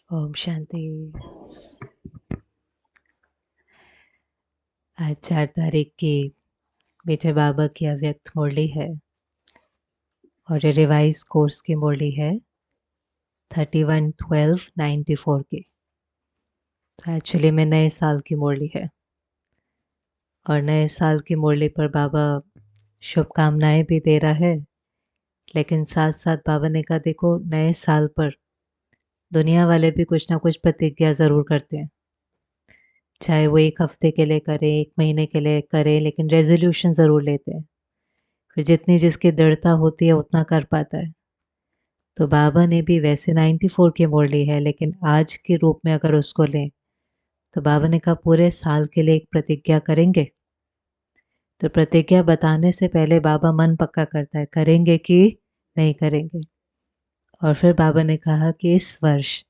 ओम शांति। आज 4 तारीख की मीठे बाबा की अव्यक्त मुरली है और ये रिवाइज कोर्स की मुरली है 31/12/94 की। तो एक्चुअली में नए साल की मुरली है और नए साल की मुरली पर बाबा शुभकामनाएं भी दे रहा है, लेकिन साथ साथ बाबा ने कहा देखो नए साल पर दुनिया वाले भी कुछ ना कुछ प्रतिज्ञा ज़रूर करते हैं, चाहे वो 1 हफ्ते के लिए करें, 1 महीने के लिए करें, लेकिन रेजोल्यूशन ज़रूर लेते हैं। फिर जितनी जिसकी दृढ़ता होती है उतना कर पाता है। तो बाबा ने भी वैसे 94 की मुरली है, लेकिन आज के रूप में अगर उसको लें तो बाबा ने कहा पूरे साल के लिए एक प्रतिज्ञा करेंगे। तो प्रतिज्ञा बताने से पहले बाबा मन पक्का करता है करेंगे कि नहीं करेंगे। और फिर बाबा ने कहा कि इस वर्ष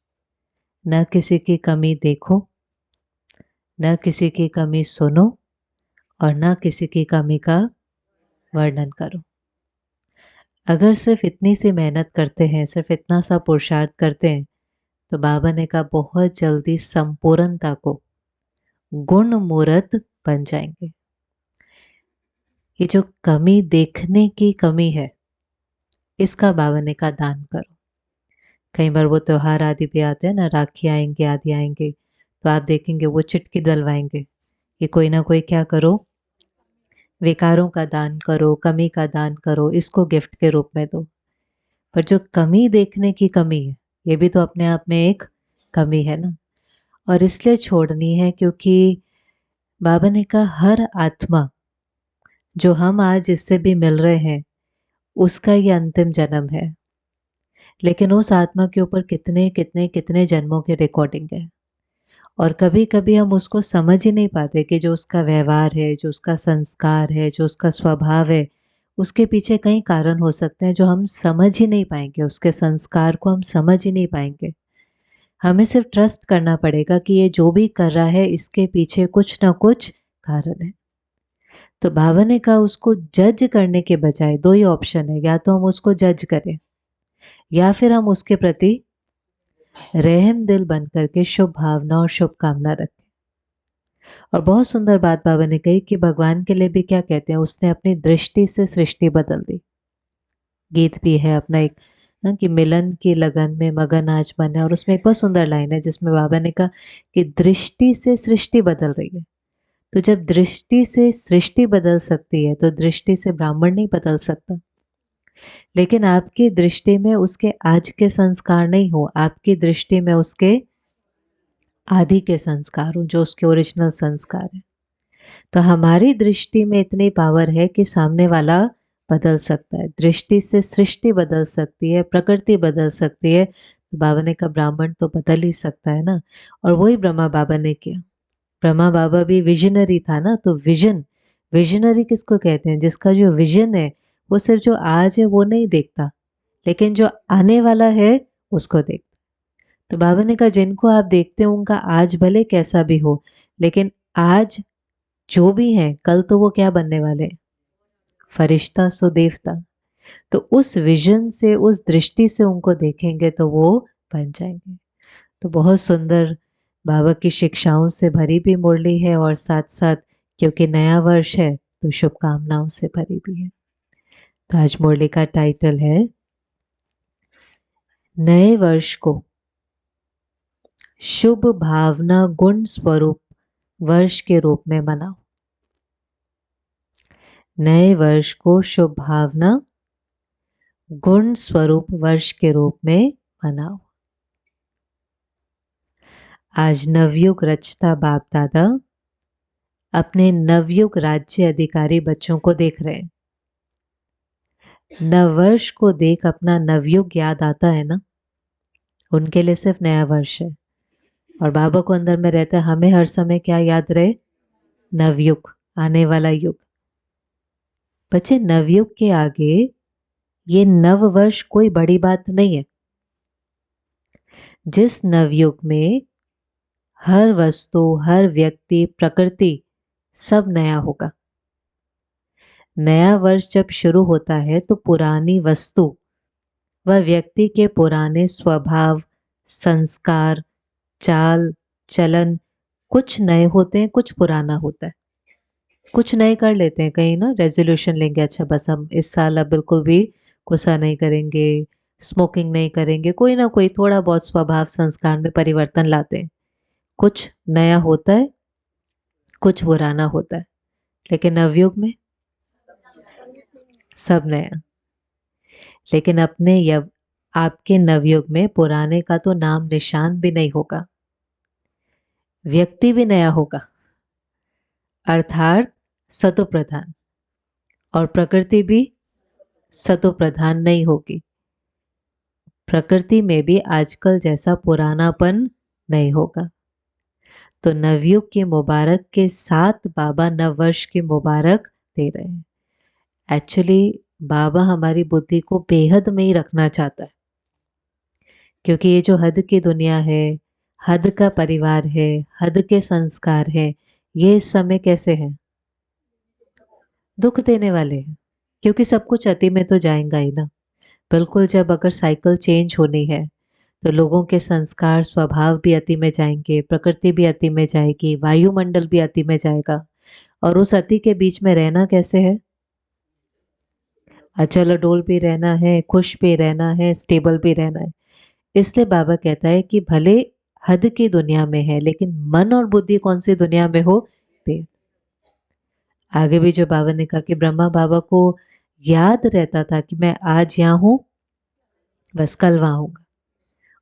न किसी की कमी देखो, न किसी की कमी सुनो और न किसी की कमी का वर्णन करो। अगर सिर्फ इतनी सी मेहनत करते हैं, सिर्फ इतना सा पुरुषार्थ करते हैं, तो बाबा ने कहा बहुत जल्दी संपूर्णता को गुण मूर्त बन जाएंगे। ये जो कमी देखने की कमी है, इसका बाबा ने कहा दान करो। कई बार वो त्योहार आदि भी आते हैं ना, राखी आएंगे आदि आएंगे, तो आप देखेंगे वो चिटकी डलवाएंगे कि कोई ना कोई क्या करो, विकारों का दान करो, कमी का दान करो, इसको गिफ्ट के रूप में दो। पर जो कमी देखने की कमी है, ये भी तो अपने आप में एक कमी है ना। और इसलिए छोड़नी है क्योंकि बाबा ने कहा हर आत्मा जो हम आज इससे भी मिल रहे हैं, उसका ये अंतिम जन्म है, लेकिन उस आत्मा के ऊपर कितने कितने कितने जन्मों की रिकॉर्डिंग है। और कभी कभी हम उसको समझ ही नहीं पाते कि जो उसका व्यवहार है, जो उसका संस्कार है, जो उसका स्वभाव है, उसके पीछे कई कारण हो सकते हैं जो हम समझ ही नहीं पाएंगे, उसके संस्कार को हम समझ ही नहीं पाएंगे। हमें सिर्फ ट्रस्ट करना पड़ेगा कि ये जो भी कर रहा है इसके पीछे कुछ ना कुछ कारण है। तो बाबा ने कहा उसको जज करने के बजाय दो ही ऑप्शन है, या तो हम उसको जज करें या फिर हम उसके प्रति रहम दिल बन करके शुभ भावना और शुभकामना रखें। और बहुत सुंदर बात बाबा ने कही कि भगवान के लिए भी क्या कहते हैं, उसने अपनी दृष्टि से सृष्टि बदल दी। गीत भी है अपना एक कि मिलन की लगन में मगन आज मन है, और उसमें एक बहुत सुंदर लाइन है जिसमें बाबा ने कहा कि दृष्टि से सृष्टि बदल रही है। तो जब दृष्टि से सृष्टि बदल सकती है तो दृष्टि से ब्राह्मण नहीं बदल सकता। लेकिन आपकी दृष्टि में उसके आज के संस्कार नहीं हो, आपकी दृष्टि में उसके आदि के संस्कार हो, जो उसके ओरिजिनल संस्कार है। तो हमारी दृष्टि में इतनी पावर है कि सामने वाला बदल सकता है। दृष्टि से सृष्टि बदल सकती है, प्रकृति बदल सकती है। तो बाबा ने कहा ब्राह्मण तो बदल ही सकता है ना। और वही ब्रह्मा बाबा ने किया। ब्रह्मा बाबा भी विजनरी था ना। तो विजनरी किसको कहते हैं? जिसका जो विजन है वो सिर्फ जो आज है वो नहीं देखता, लेकिन जो आने वाला है उसको देखता। तो बाबा ने कहा जिनको आप देखते हो उनका आज भले कैसा भी हो, लेकिन आज जो भी है कल तो वो क्या बनने वाले हैं? फरिश्ता सो देवता। तो उस विजन से, उस दृष्टि से उनको देखेंगे तो वो बन जाएंगे। तो बहुत सुंदर बाबा की शिक्षाओं से भरी भी मुरली है, और साथ साथ क्योंकि नया वर्ष है तो शुभकामनाओं से भरी भी है। तो आज मुरली का टाइटल है नए वर्ष को शुभ भावना गुण स्वरूप वर्ष के रूप में मनाओ। नए वर्ष को शुभ भावना गुण स्वरूप वर्ष के रूप में मनाओ। आज नवयुग रचता बाप दादा अपने नवयुग राज्य अधिकारी बच्चों को देख रहे हैं। नववर्ष को देख अपना नवयुग याद आता है ना। उनके लिए सिर्फ नया वर्ष है, और बाबा को अंदर में रहता है हमें हर समय क्या याद रहे? नवयुग, आने वाला युग। बच्चे नवयुग के आगे ये नव वर्ष कोई बड़ी बात नहीं है। जिस नवयुग में हर वस्तु, हर व्यक्ति, प्रकृति सब नया होगा। नया वर्ष जब शुरू होता है तो पुरानी वस्तु व व्यक्ति के पुराने स्वभाव, संस्कार, चाल चलन कुछ नए होते हैं, कुछ पुराना होता है। कुछ नए कर लेते हैं, कहीं ना रेजोल्यूशन लेंगे, अच्छा बस हम इस साल अब बिल्कुल भी गुस्सा नहीं करेंगे, स्मोकिंग नहीं करेंगे, कोई ना कोई थोड़ा बहुत स्वभाव संस्कार में परिवर्तन लाते हैं। कुछ नया होता है, कुछ पुराना होता है। लेकिन नवयुग में सब नया। लेकिन आपके नवयुग में पुराने का तो नाम निशान भी नहीं होगा, व्यक्ति भी नया होगा, अर्थात सतो प्रधान, और प्रकृति भी सतो प्रधान नहीं होगी। प्रकृति में भी आजकल जैसा पुरानापन नहीं होगा। तो नवयुग के मुबारक के साथ बाबा नव वर्ष की मुबारक दे रहे हैं। एक्चुअली बाबा हमारी बुद्धि को बेहद में ही रखना चाहता है, क्योंकि ये जो हद की दुनिया है, हद का परिवार है, हद के संस्कार है, ये इस समय कैसे हैं? दुख देने वाले हैं, क्योंकि सब कुछ अति में तो जाएगा ही ना। बिल्कुल, जब अगर साइकिल चेंज होनी है तो लोगों के संस्कार स्वभाव भी अति में जाएंगे, प्रकृति भी अति में जाएगी, वायुमंडल भी अति में जाएगा। और उस अति के बीच में रहना कैसे है? अचल अडोल भी रहना है, खुश भी रहना है, स्टेबल भी रहना है। इसलिए बाबा कहता है कि भले हद की दुनिया में है, लेकिन मन और बुद्धि कौन सी दुनिया में हो? भेद। आगे भी जो बाबा ने कहा कि ब्रह्मा बाबा को याद रहता था कि मैं आज यहाँ हूँ, बस कल वहाँ हूँ।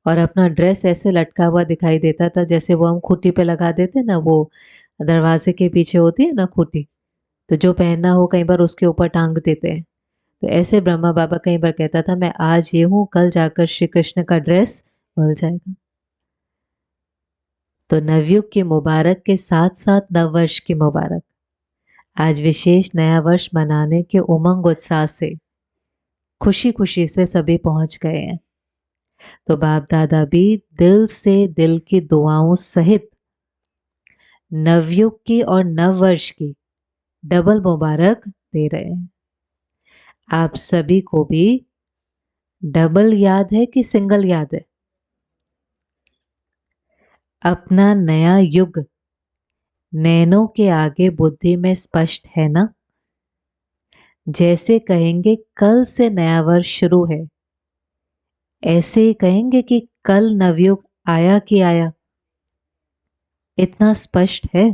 और अपना ड्रेस ऐसे लटका हुआ दिखाई देता था जैसे वो हम खूंटी पे लगा देते ना, वो दरवाजे के पीछे होती है ना खूंटी, तो जो पहनना हो कई बार उसके ऊपर टांग देते हैं। तो ऐसे ब्रह्मा बाबा कई बार कहता था मैं आज ये हूँ, कल जाकर श्री कृष्ण का ड्रेस मिल जाएगा। तो नवयुग के मुबारक के साथ साथ नववर्ष की मुबारक। आज विशेष नया वर्ष मनाने के उमंग उत्साह से खुशी खुशी से सभी पहुंच गए हैं। तो बाप दादा भी दिल से दिल की दुआओं सहित नवयुग की और नववर्ष की डबल मुबारक दे रहे हैं। आप सभी को भी डबल याद है कि सिंगल याद है? अपना नया युग नैनों के आगे बुद्धि में स्पष्ट है ना? जैसे कहेंगे कल से नया वर्ष शुरू है, ऐसे ही कहेंगे कि कल नवयुग आया कि आया। इतना स्पष्ट है।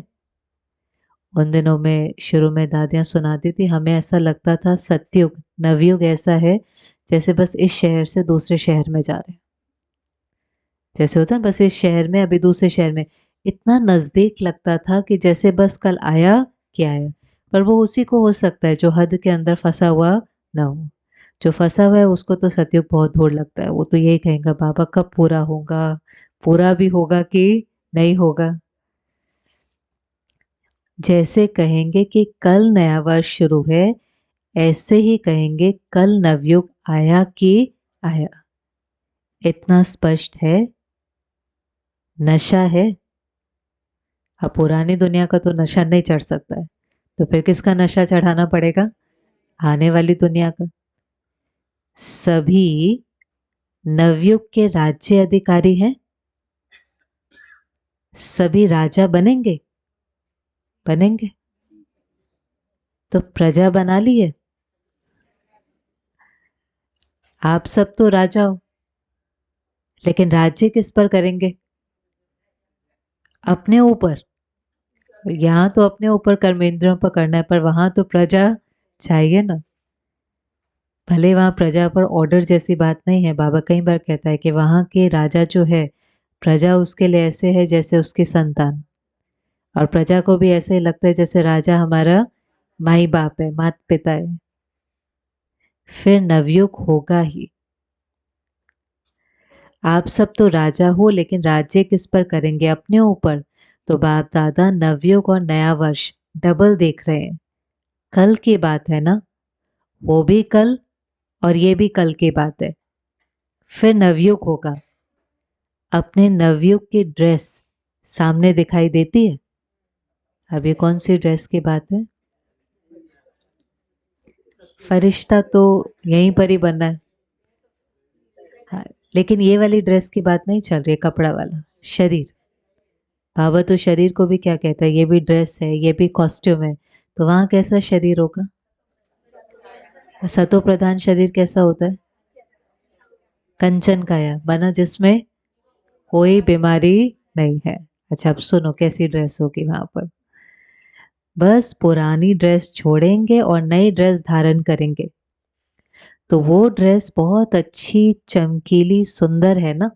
उन दिनों में शुरू में दादियां सुनाती थी, हमें ऐसा लगता था सतयुग नवयुग ऐसा है जैसे बस इस शहर से दूसरे शहर में जा रहे हैं। जैसे होता है बस इस शहर में अभी दूसरे शहर में, इतना नजदीक लगता था कि जैसे बस कल आया कि आया। पर वो उसी को हो सकता है जो हद के अंदर फंसा हुआ ना हो। जो फंसा हुआ है उसको तो सतयुग बहुत दूर लगता है, वो तो यही कहेगा बाबा कब पूरा होगा, पूरा भी होगा कि नहीं होगा। जैसे कहेंगे कि कल नया वर्ष शुरू है, ऐसे ही कहेंगे कल नवयुग आया कि आया। इतना स्पष्ट है। नशा है। अब पुरानी दुनिया का तो नशा नहीं चढ़ सकता है, तो फिर किसका नशा चढ़ाना पड़ेगा? आने वाली दुनिया का। सभी नवयुग के राज्य अधिकारी हैं। सभी राजा बनेंगे, बनेंगे। तो प्रजा बना ली है। आप सब तो राजा हो, लेकिन राज्य किस पर करेंगे? अपने ऊपर। यहाँ तो अपने ऊपर कर्मेंद्रियों पर करना है, पर वहां तो प्रजा चाहिए ना। भले वहां प्रजा पर ऑर्डर जैसी बात नहीं है, बाबा कई बार कहता है कि वहां के राजा जो है, प्रजा उसके लिए ऐसे है जैसे उसकी संतान, और प्रजा को भी ऐसे ही लगता है जैसे राजा हमारा माई बाप है, माता पिता है। फिर नवयुग होगा ही। आप सब तो राजा हो, लेकिन राज्य किस पर करेंगे? अपने ऊपर। तो बाप दादा नवयुग और नया वर्ष डबल देख रहे हैं। कल की बात है ना, वो भी कल और ये भी कल की बात है। फिर नवयुग होगा। अपने नवयुग की ड्रेस सामने दिखाई देती है। अभी कौन सी ड्रेस की बात है? फरिश्ता तो यहीं पर ही बनना है। हाँ, लेकिन ये वाली ड्रेस की बात नहीं चल रही है, कपड़ा वाला शरीर। बाबा तो शरीर को भी क्या कहता है, ये भी ड्रेस है, ये भी कॉस्ट्यूम है। तो वहां कैसा शरीर होगा? सतो प्रधान शरीर कैसा होता है? कंचन काया, माना जिसमें कोई बीमारी नहीं है। अच्छा, अब सुनो कैसी ड्रेस होगी वहां पर। बस पुरानी ड्रेस छोड़ेंगे और नई ड्रेस धारण करेंगे, तो वो ड्रेस बहुत अच्छी, चमकीली, सुंदर है ना।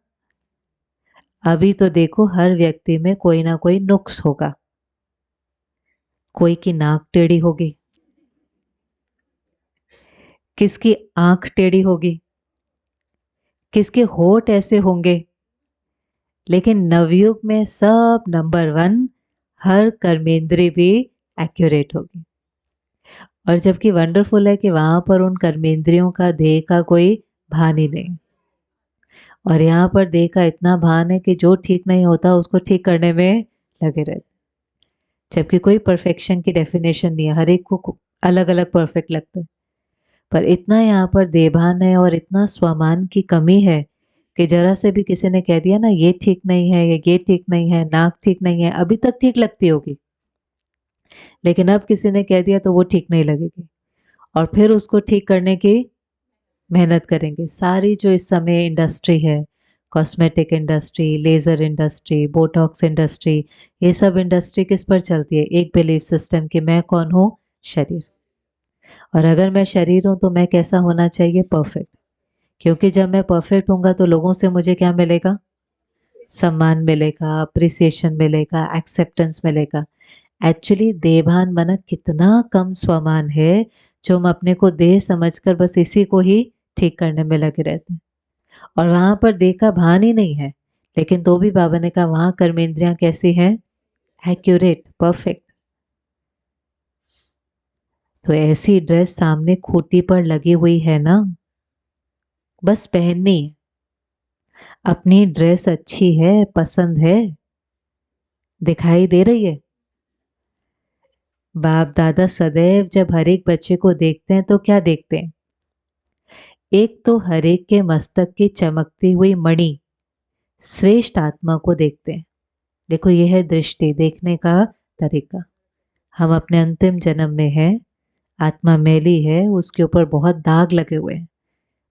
अभी तो देखो हर व्यक्ति में कोई ना कोई नुक्स होगा। कोई की नाक टेढ़ी होगी, किसकी आंख टेढ़ी होगी, किसके होठ ऐसे होंगे। लेकिन नवयुग में सब नंबर वन, हर कर्मेंद्रिय भी एक्यूरेट होगी। और जबकि वंडरफुल है कि वहां पर उन कर्मेंद्रियों का, देह का कोई भान ही नहीं। और यहाँ पर देह का इतना भान है कि जो ठीक नहीं होता उसको ठीक करने में लगे रहते। जबकि कोई परफेक्शन की डेफिनेशन नहीं है, हर एक को अलग अलग परफेक्ट लगता है। पर इतना यहाँ पर देभान है और इतना स्वमान की कमी है कि जरा से भी किसी ने कह दिया ना ये ठीक नहीं है, ये ठीक नहीं है, नाक ठीक नहीं है, अभी तक ठीक लगती होगी, लेकिन अब किसी ने कह दिया तो वो ठीक नहीं लगेगी। और फिर उसको ठीक करने की मेहनत करेंगे। सारी जो इस समय इंडस्ट्री है, cosmetic industry, laser industry, Botox industry, ये सब इंडस्ट्री किस पर चलती है? एक बिलीफ सिस्टम कि मैं कौन हूँ? शरीर। और अगर मैं शरीर हूँ तो मैं कैसा होना चाहिए? परफेक्ट। क्योंकि जब मैं परफेक्ट हूँगा तो लोगों से मुझे क्या मिलेगा? सम्मान मिलेगा, अप्रिसिएशन मिलेगा, एक्सेप्टेंस मिलेगा। एक्चुअली देहभान माना कितना कम स्वमान है, जो हम अपने को देह समझकर बस इसी को ही ठीक करने में लगे रहते हैं। और वहां पर देह का भान ही नहीं है, लेकिन तो भी बाबा ने कहा वहां कर्मेंद्रियां कैसी हैं? Accurate, perfect. तो ऐसी ड्रेस सामने खूंटी पर लगी हुई है ना, बस पहननी है। अपनी ड्रेस अच्छी है, पसंद है, दिखाई दे रही है। बाप दादा सदैव जब हर एक बच्चे को देखते हैं तो क्या देखते हैं? एक तो हर एक के मस्तक की चमकती हुई मणि, श्रेष्ठ आत्मा को देखते हैं। देखो यह है दृष्टि, देखने का तरीका। हम अपने अंतिम जन्म में हैं, आत्मा मैली है, उसके ऊपर बहुत दाग लगे हुए हैं।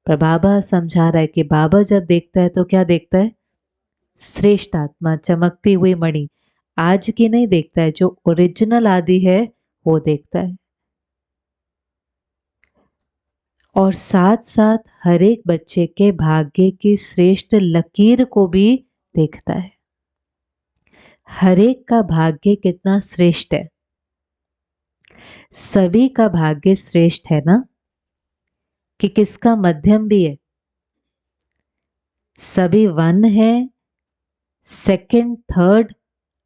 पर बाबा समझा रहा है कि बाबा जब देखता है तो क्या देखता है? श्रेष्ठ आत्मा, चमकती हुई मणि। आज की नहीं देखता है, जो ओरिजिनल आदि है वो देखता है। और साथ साथ हर एक बच्चे के भाग्य की श्रेष्ठ लकीर को भी देखता है। हर एक का भाग्य कितना श्रेष्ठ है। सभी का भाग्य श्रेष्ठ है ना, कि किसका मध्यम भी है। सभी वन है, सेकंड थर्ड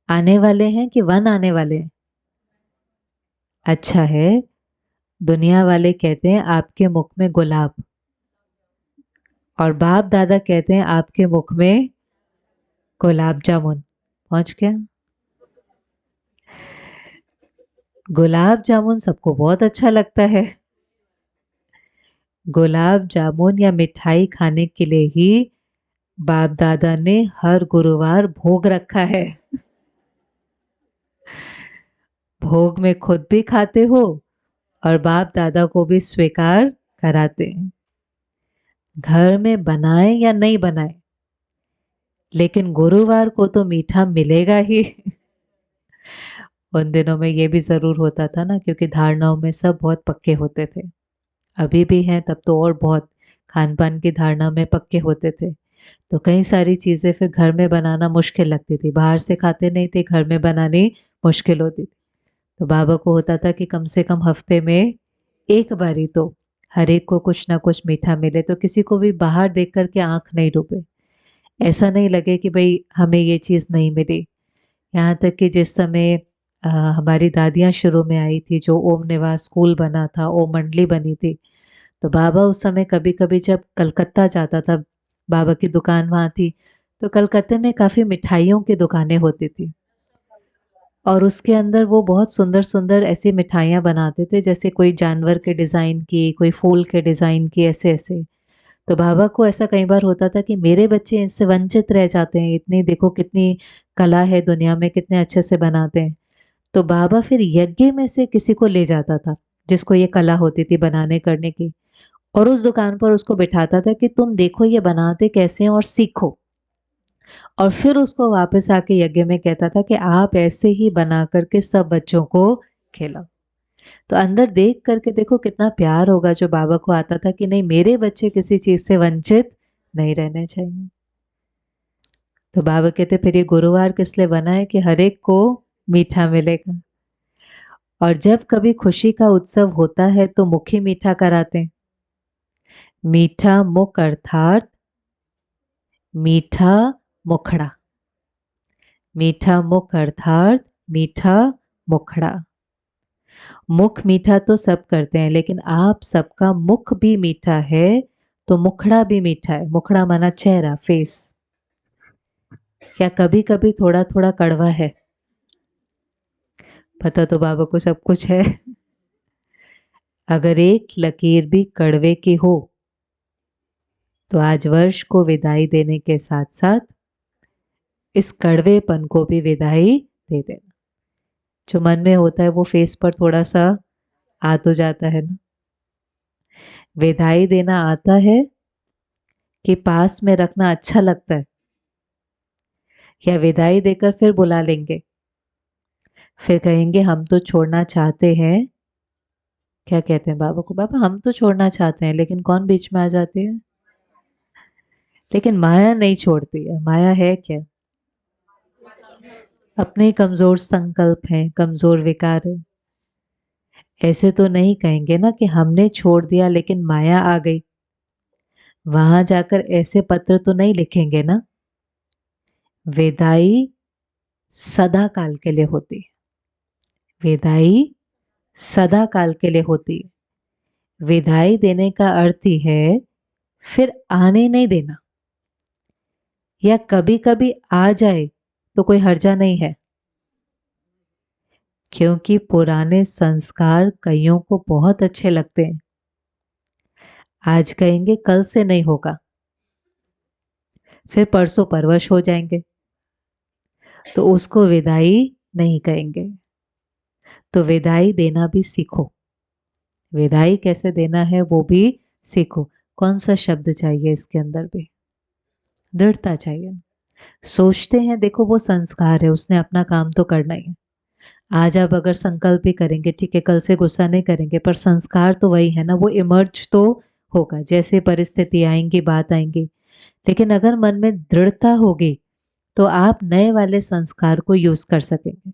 आने वाले हैं कि वन आने वाले हैं? अच्छा है, दुनिया वाले कहते हैं आपके मुख में गुलाब, और बाप दादा कहते हैं आपके मुख में गुलाब जामुन। पहुंच गया? गुलाब जामुन सबको बहुत अच्छा लगता है। गुलाब जामुन या मिठाई खाने के लिए ही बाप दादा ने हर गुरुवार भोग रखा है। भोग में खुद भी खाते हो और बाप दादा को भी स्वीकार कराते हैं। घर में बनाए या नहीं बनाए, लेकिन गुरुवार को तो मीठा मिलेगा ही। उन दिनों में ये भी जरूर होता था ना, क्योंकि धारणाओं में सब बहुत पक्के होते थे। अभी भी हैं, तब तो और बहुत खान पान की धारणा में पक्के होते थे। तो कई सारी चीज़ें फिर घर में बनाना मुश्किल लगती थी, बाहर से खाते नहीं थे, घर में बनानी मुश्किल होती थी। तो बाबा को होता था कि कम से कम हफ्ते में एक बारी तो हर एक को कुछ ना कुछ मीठा मिले, तो किसी को भी बाहर देख करके आंख नहीं डूबे, ऐसा नहीं लगे कि भाई हमें ये चीज़ नहीं मिली। यहाँ तक कि जिस समय हमारी दादियाँ शुरू में आई थी, जो ओम निवास स्कूल बना था, ओम मंडली बनी थी, तो बाबा उस समय कभी कभी जब कलकत्ता जाता था, बाबा की दुकान वहाँ थी, तो कलकत्ते में काफ़ी मिठाइयों की दुकानें होती थी। और उसके अंदर वो बहुत सुंदर सुंदर ऐसी मिठाइयाँ बनाते थे, जैसे कोई जानवर के डिज़ाइन की, कोई फूल के डिज़ाइन की, ऐसे ऐसे। तो बाबा को ऐसा कई बार होता था कि मेरे बच्चे इससे वंचित रह जाते हैं, इतनी देखो कितनी कला है दुनिया में, कितने अच्छे से बनाते हैं। तो बाबा फिर यज्ञ में से किसी को ले जाता था जिसको ये कला होती थी बनाने करने की, और उस दुकान पर उसको बिठाता था कि तुम देखो ये बनाते कैसे हैं और सीखो। और फिर उसको वापस आके यज्ञ में कहता था कि आप ऐसे ही बना करके सब बच्चों को खिलाओ। तो अंदर देख करके देखो कितना प्यार होगा जो बाबा को आता था कि नहीं, मेरे बच्चे किसी चीज से वंचित नहीं रहने चाहिए। तो बाबा कहते फिर ये गुरुवार किस लिए बना है कि हर एक को मीठा मिलेगा। और जब कभी खुशी का उत्सव होता है तो मुख ही मीठा कराते हैं। मीठा मुख अर्थात मीठा मुखड़ा। मीठा मुख अर्थात मीठा मुखड़ा। मुख मीठा तो सब करते हैं, लेकिन आप सबका मुख भी मीठा है तो मुखड़ा भी मीठा है। मुखड़ा माना चेहरा, फेस। क्या कभी कभी थोड़ा थोड़ा कड़वा है? पता तो बाबा को सब कुछ है। अगर एक लकीर भी कड़वे की हो तो आज वर्ष को विदाई देने के साथ साथ इस कड़वेपन को भी विदाई दे देना। जो मन में होता है वो फेस पर थोड़ा सा आ तो जाता है ना। विदाई देना आता है कि पास में रखना अच्छा लगता है, या विदाई देकर फिर बुला लेंगे, फिर कहेंगे हम तो छोड़ना चाहते हैं। क्या कहते हैं बाबा को? बाबा हम तो छोड़ना चाहते हैं, लेकिन कौन बीच में आ जाती है? लेकिन माया नहीं छोड़ती है। माया है क्या? अपने कमजोर संकल्प हैं, कमजोर विकार है। ऐसे तो नहीं कहेंगे ना कि हमने छोड़ दिया लेकिन माया आ गई। वहां जाकर ऐसे पत्र तो नहीं लिखेंगे ना। विदाई सदा काल के लिए होती है। विदाई सदा काल के लिए होती है। विदाई देने का अर्थ ही है फिर आने नहीं देना, या कभी कभी आ जाए तो कोई हर्जा नहीं है, क्योंकि पुराने संस्कार कईयों को बहुत अच्छे लगते हैं। आज कहेंगे कल से नहीं होगा, फिर परसों परवश हो जाएंगे, तो उसको विदाई नहीं कहेंगे। तो विदाई देना भी सीखो। विदाई कैसे देना है वो भी सीखो। कौन सा शब्द चाहिए इसके अंदर भी? दृढ़ता चाहिए। सोचते हैं देखो वो संस्कार है, उसने अपना काम तो करना ही है। आज आप अगर संकल्प भी करेंगे, ठीक है कल से गुस्सा नहीं करेंगे, पर संस्कार तो वही है ना, वो इमर्ज तो होगा। जैसे परिस्थिति आएंगी, बात आएंगी, लेकिन अगर मन में दृढ़ता होगी तो आप नए वाले संस्कार को यूज कर सकेंगे।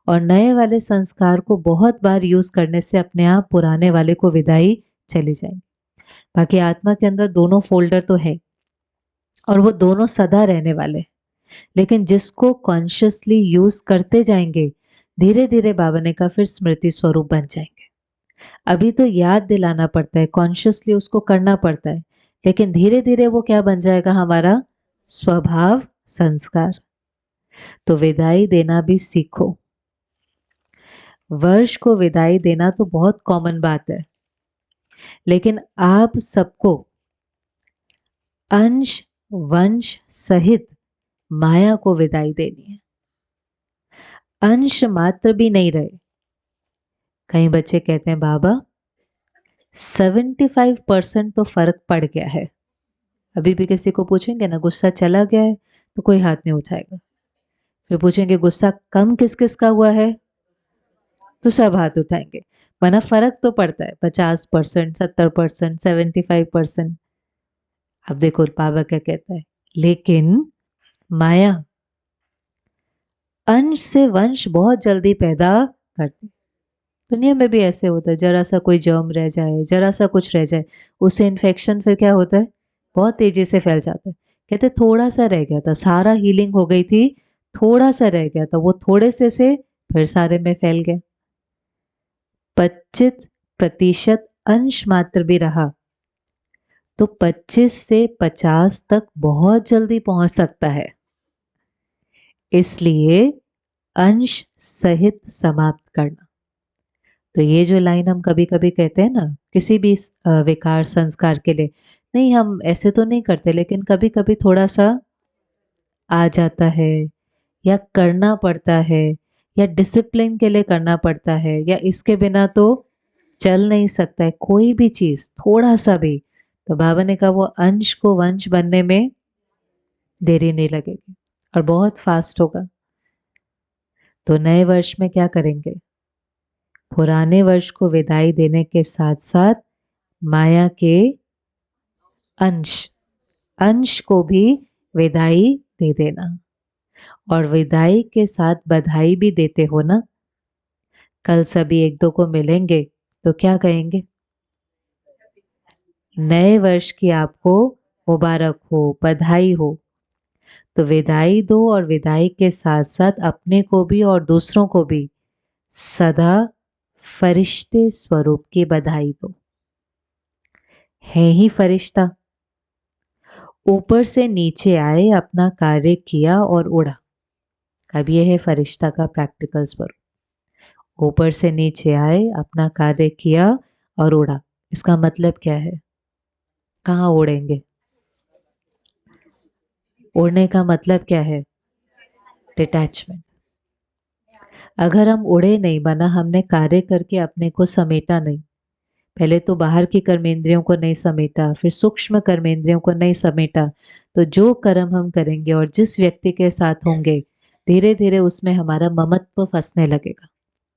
और नए वाले संस्कार को बहुत बार यूज करने से अपने आप पुराने वाले को विदाई चली जाएगी। बाकी आत्मा के अंदर दोनों फोल्डर तो है और वो दोनों सदा रहने वाले, लेकिन जिसको कॉन्शियसली यूज करते जाएंगे, धीरे धीरे बाबा ने का फिर स्मृति स्वरूप बन जाएंगे। अभी तो याद दिलाना पड़ता है, कॉन्शियसली उसको करना पड़ता है, लेकिन धीरे धीरे वो क्या बन जाएगा? हमारा स्वभाव, संस्कार। तो विदाई देना भी सीखो। वर्ष को विदाई देना तो बहुत कॉमन बात है, लेकिन आप सबको अंश वंश सहित माया को विदाई देनी है। अंश मात्र भी नहीं रहे। कई बच्चे कहते हैं बाबा 75% तो फर्क पड़ गया है। अभी भी किसी को पूछेंगे ना गुस्सा चला गया है तो कोई हाथ नहीं उठाएगा। फिर पूछेंगे गुस्सा कम किस किस का हुआ है, तो सब हाथ उठाएंगे। वरना फर्क तो पड़ता है 50%, 70%, 75%। अब देखो बाबा क्या कहता है, लेकिन माया अंश से वंश बहुत जल्दी पैदा करती। दुनिया में भी ऐसे होता है, जरा सा कोई जर्म रह जाए, जरा सा कुछ रह जाए, उससे इन्फेक्शन फिर क्या होता है? बहुत तेजी से फैल जाता है। कहते थोड़ा सा रह गया था, सारा हीलिंग हो गई थी, थोड़ा सा रह गया था, वो थोड़े से फिर सारे में फैल गया। 25% अंश मात्र भी रहा तो 25 से 50 तक बहुत जल्दी पहुंच सकता है। इसलिए अंश सहित समाप्त करना। तो ये जो लाइन हम कभी कभी कहते हैं ना किसी भी विकार संस्कार के लिए, नहीं हम ऐसे तो नहीं करते, लेकिन कभी कभी थोड़ा सा आ जाता है, या करना पड़ता है, या डिसिप्लिन के लिए करना पड़ता है, या इसके बिना तो चल नहीं सकता है कोई भी चीज, थोड़ा सा भी। तो बाबा ने कहा वो अंश को वंश बनने में देरी नहीं लगेगी और बहुत फास्ट होगा। तो नए वर्ष में क्या करेंगे? पुराने वर्ष को विदाई देने के साथ साथ माया के अंश अंश को भी विदाई दे देना। और विदाई के साथ बधाई भी देते हो ना। कल सभी एक दो को मिलेंगे तो क्या कहेंगे? नए वर्ष की आपको मुबारक हो, बधाई हो। तो विदाई दो और विदाई के साथ साथ अपने को भी और दूसरों को भी सदा फरिश्ते स्वरूप की बधाई दो। है ही फरिश्ता, ऊपर से नीचे आए, अपना कार्य किया और उड़ा। अब यह है फरिश्ता का प्रैक्टिकल स्वरूप। ऊपर से नीचे आए, अपना कार्य किया और उड़ा। इसका मतलब क्या है? कहाँ उड़ेंगे? उड़ने का मतलब क्या है? डिटैचमेंट। अगर हम उड़े नहीं, बना हमने कार्य करके अपने को समेटा नहीं, पहले तो बाहर की कर्मेंद्रियों को नहीं समेटा, फिर सूक्ष्म कर्मेंद्रियों को नहीं समेटा, तो जो कर्म हम करेंगे और जिस व्यक्ति के साथ होंगे, धीरे धीरे उसमें हमारा ममत्व फंसने लगेगा,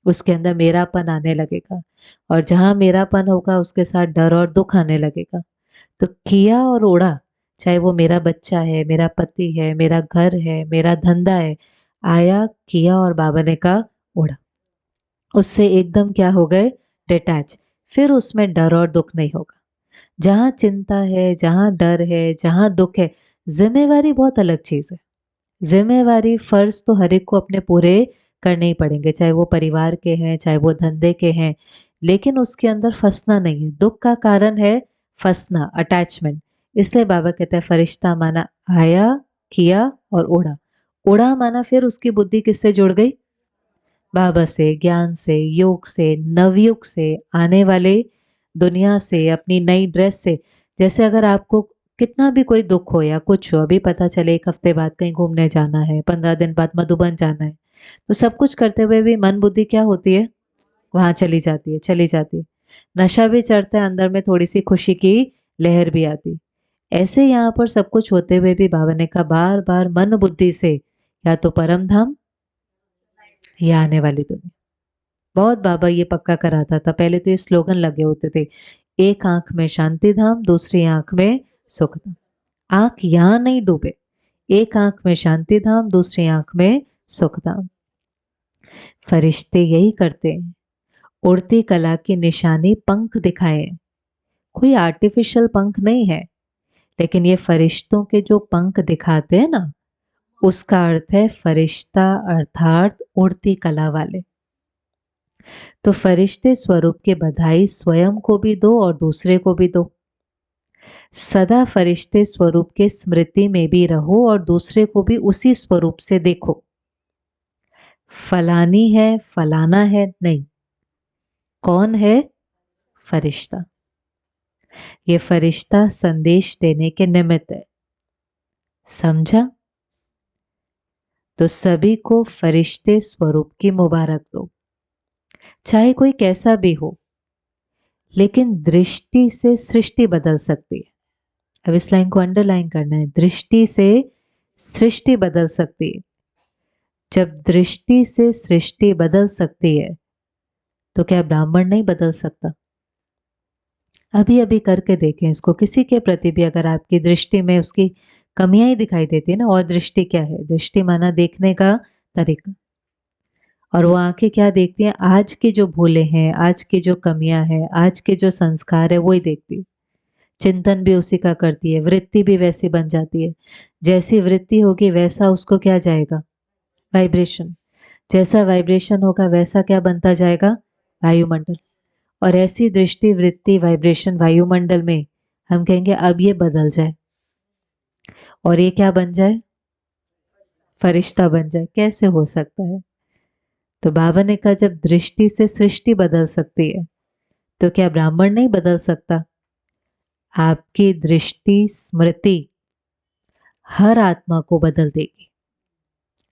उसके अंदर मेरापन आने लगेगा, और जहाँ मेरापन होगा उसके साथ डर और दुख आने लगेगा। तो किया और उड़ा, चाहे वो मेरा बच्चा है, मेरा पति है, मेरा घर है, मेरा धंधा है, आया किया और बाबा ने कहा उड़ा। उससे एकदम क्या हो गए? डिटैच। फिर उसमें डर और दुख नहीं होगा। जहाँ चिंता है, जहाँ डर है, जहाँ दुख है, जिम्मेवारी बहुत अलग चीज है। जिम्मेवारी फर्ज तो हर एक को अपने पूरे करने ही पड़ेंगे, चाहे वो परिवार के हैं, चाहे वो धंधे के हैं, लेकिन उसके अंदर फंसना नहीं है। दुख का कारण है फंसना, अटैचमेंट। इसलिए बाबा कहते हैं फरिश्ता माना आया, किया और उड़ा। उड़ा माना फिर उसकी बुद्धि किससे जुड़ गई? बाबा से, ज्ञान से, योग से, नवयुग से, आने वाले दुनिया से, अपनी नई ड्रेस से। जैसे अगर आपको कितना भी कोई दुख हो या कुछ हो, अभी पता चले एक हफ्ते बाद कहीं घूमने जाना है, 15 दिन बाद मधुबन जाना है, तो सब कुछ करते हुए भी मन बुद्धि क्या होती है? वहां चली जाती है, चली जाती है। नशा भी चढ़ता है, अंदर में थोड़ी सी खुशी की लहर भी आती। ऐसे यहाँ पर सब कुछ होते हुए भी बाबा ने कहा बार बार मन बुद्धि से या तो परम धाम या आने वाली दुनिया। बहुत बाबा ये पक्का कराता था। पहले तो ये स्लोगन लगे होते थे, एक आंख में शांति धाम, दूसरी आंख में सुख धाम। आंख यहां नहीं डूबे, एक आंख में शांति धाम, दूसरी आंख में सुख धाम। फरिश्ते यही करते हैं, उड़ती कला की निशानी पंख दिखाए। कोई आर्टिफिशियल पंख नहीं है, लेकिन ये फरिश्तों के जो पंख दिखाते हैं ना, उसका अर्थ है फरिश्ता, अर्थात उड़ती कला वाले। तो फरिश्ते स्वरूप के बधाई स्वयं को भी दो और दूसरे को भी दो। सदा फरिश्ते स्वरूप के स्मृति में भी रहो और दूसरे को भी उसी स्वरूप से देखो। फलानी है, फलाना है नहीं, कौन है? फरिश्ता। ये फरिश्ता संदेश देने के निमित्त है, समझा? तो सभी को फरिश्ते स्वरूप की मुबारक दो, चाहे कोई कैसा भी हो, लेकिन दृष्टि से सृष्टि बदल सकती है। अब इस लाइन को अंडरलाइन करना है, दृष्टि से सृष्टि बदल सकती है। जब दृष्टि से सृष्टि बदल सकती है, तो क्या ब्राह्मण नहीं बदल सकता? अभी अभी करके देखें इसको। किसी के प्रति भी अगर आपकी दृष्टि में उसकी कमियां ही दिखाई देती है ना, और दृष्टि क्या है? दृष्टि माना देखने का तरीका। और वो आंखें क्या देखती हैं? आज की जो भूले हैं, आज की जो कमियां हैं, आज के जो संस्कार है, वो ही देखती है। चिंतन भी उसी का करती है, वृत्ति भी वैसी बन जाती है। जैसी वृत्ति होगी वैसा उसको क्या जाएगा? वाइब्रेशन। जैसा वाइब्रेशन होगा वैसा क्या बनता जाएगा? वायुमंडल। और ऐसी दृष्टि, वृत्ति, वाइब्रेशन वायुमंडल में हम कहेंगे अब ये बदल जाए और ये क्या बन जाए? फरिश्ता बन जाए। कैसे हो सकता है? तो बाबा ने कहा जब दृष्टि से सृष्टि बदल सकती है, तो क्या ब्राह्मण नहीं बदल सकता? आपकी दृष्टि स्मृति हर आत्मा को बदल देगी।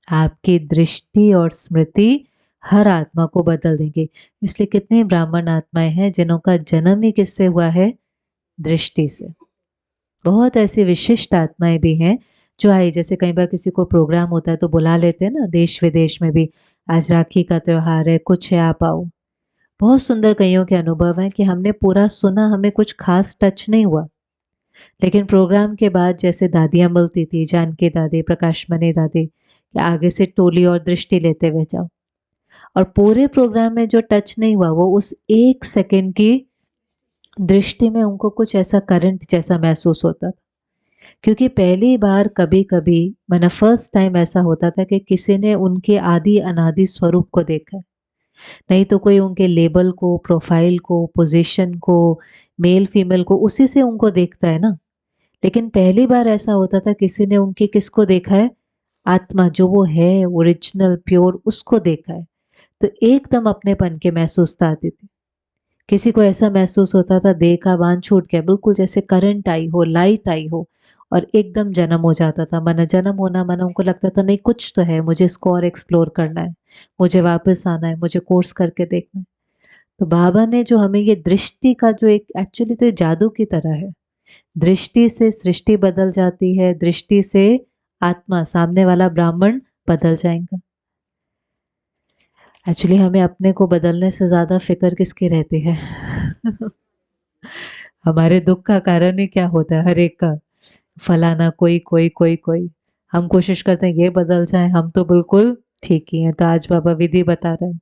आपकी दृष्टि और स्मृति हर आत्मा को बदल देंगे। इसलिए कितनी ब्राह्मण आत्माएं हैं जिनका जन्म ही किससे हुआ है? दृष्टि से। बहुत ऐसी विशिष्ट आत्माएं भी हैं जो आई, जैसे कई बार किसी को प्रोग्राम होता है तो बुला लेते हैं ना, देश विदेश में भी, आज राखी का त्योहार है, कुछ है, आप आओ। बहुत सुंदर कईयों के अनुभव हैं कि हमने पूरा सुना, हमें कुछ खास टच नहीं हुआ, लेकिन प्रोग्राम के बाद जैसे दादियां मिलती थी, जानकी दादी, प्रकाश मनी दादी, कि आगे से टोली और दृष्टि लेते हुए जाओ, और पूरे प्रोग्राम में जो टच नहीं हुआ वो उस एक सेकंड की दृष्टि में उनको कुछ ऐसा करंट जैसा महसूस होता था। क्योंकि पहली बार कभी कभी मैंने फर्स्ट टाइम ऐसा होता था कि किसी ने उनके आदि अनादि स्वरूप को देखा है। नहीं तो कोई उनके लेबल को, प्रोफाइल को, पोजीशन को, मेल फीमेल को, उसी से उनको देखता है ना। लेकिन पहली बार ऐसा होता था किसी ने उनके किसको देखा है? आत्मा, जो वो है, ओरिजिनल प्योर, उसको देखा है। तो एकदम अपनेपन के महसूस आती थी। किसी को ऐसा महसूस होता था देह का बांध छूट गया, बिल्कुल जैसे करंट आई हो, लाइट आई हो, और एकदम जन्म हो जाता था। मन जन्म होना, मन उनको लगता था नहीं कुछ तो है, मुझे इसको और एक्सप्लोर करना है, मुझे वापस आना है, मुझे कोर्स करके देखना है। तो बाबा ने जो हमें ये दृष्टि का जो एक, एक्चुअली तो जादू की तरह है, दृष्टि से सृष्टि बदल जाती है, दृष्टि से आत्मा, सामने वाला ब्राह्मण बदल जाएगा। एक्चुअली हमें अपने को बदलने से ज्यादा फिक्र किसकी रहती है? हमारे दुख का कारण ही क्या होता है? हर एक का फलाना, कोई कोई कोई कोई। हम कोशिश करते हैं ये बदल जाए, हम तो बिल्कुल ठीक ही हैं। तो आज बाबा विधि बता रहे हैं।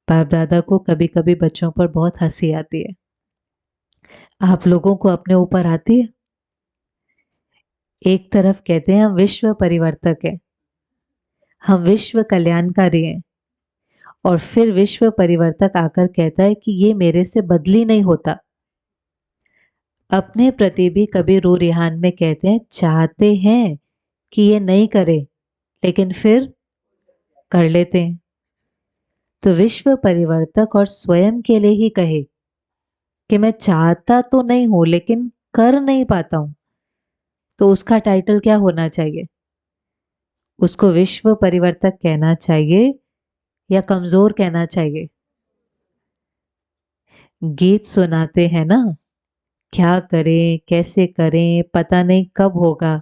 बाप दादा को कभी कभी बच्चों पर बहुत हंसी आती है। आप लोगों को अपने ऊपर आती है? एक तरफ कहते हैं हम विश्व परिवर्तक है, हम विश्व कल्याणकारी हैं, और फिर विश्व परिवर्तक आकर कहता है कि ये मेरे से बदली नहीं होता। अपने प्रति भी कभी रू रिहान में कहते हैं, चाहते हैं कि ये नहीं करे, लेकिन फिर कर लेते हैं। तो विश्व परिवर्तक और स्वयं के लिए ही कहे कि मैं चाहता तो नहीं हूं लेकिन कर नहीं पाता हूं, तो उसका टाइटल क्या होना चाहिए? उसको विश्व परिवर्तक कहना चाहिए या कमजोर कहना चाहिए? गीत सुनाते हैं ना, क्या करें, कैसे करें, पता नहीं कब होगा,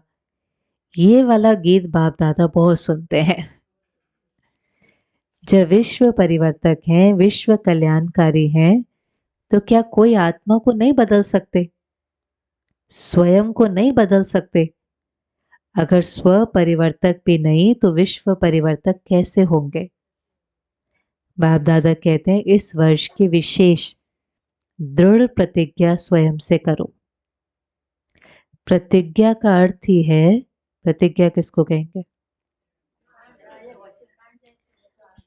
ये वाला गीत बाप दादा बहुत सुनते हैं। जब विश्व परिवर्तक हैं, विश्व कल्याणकारी हैं, तो क्या कोई आत्मा को नहीं बदल सकते? स्वयं को नहीं बदल सकते? अगर स्व परिवर्तक भी नहीं तो विश्व परिवर्तक कैसे होंगे? बाप दादा कहते हैं इस वर्ष की विशेष दृढ़ प्रतिज्ञा स्वयं से करो। प्रतिज्ञा का अर्थ ही है, प्रतिज्ञा किसको कहेंगे?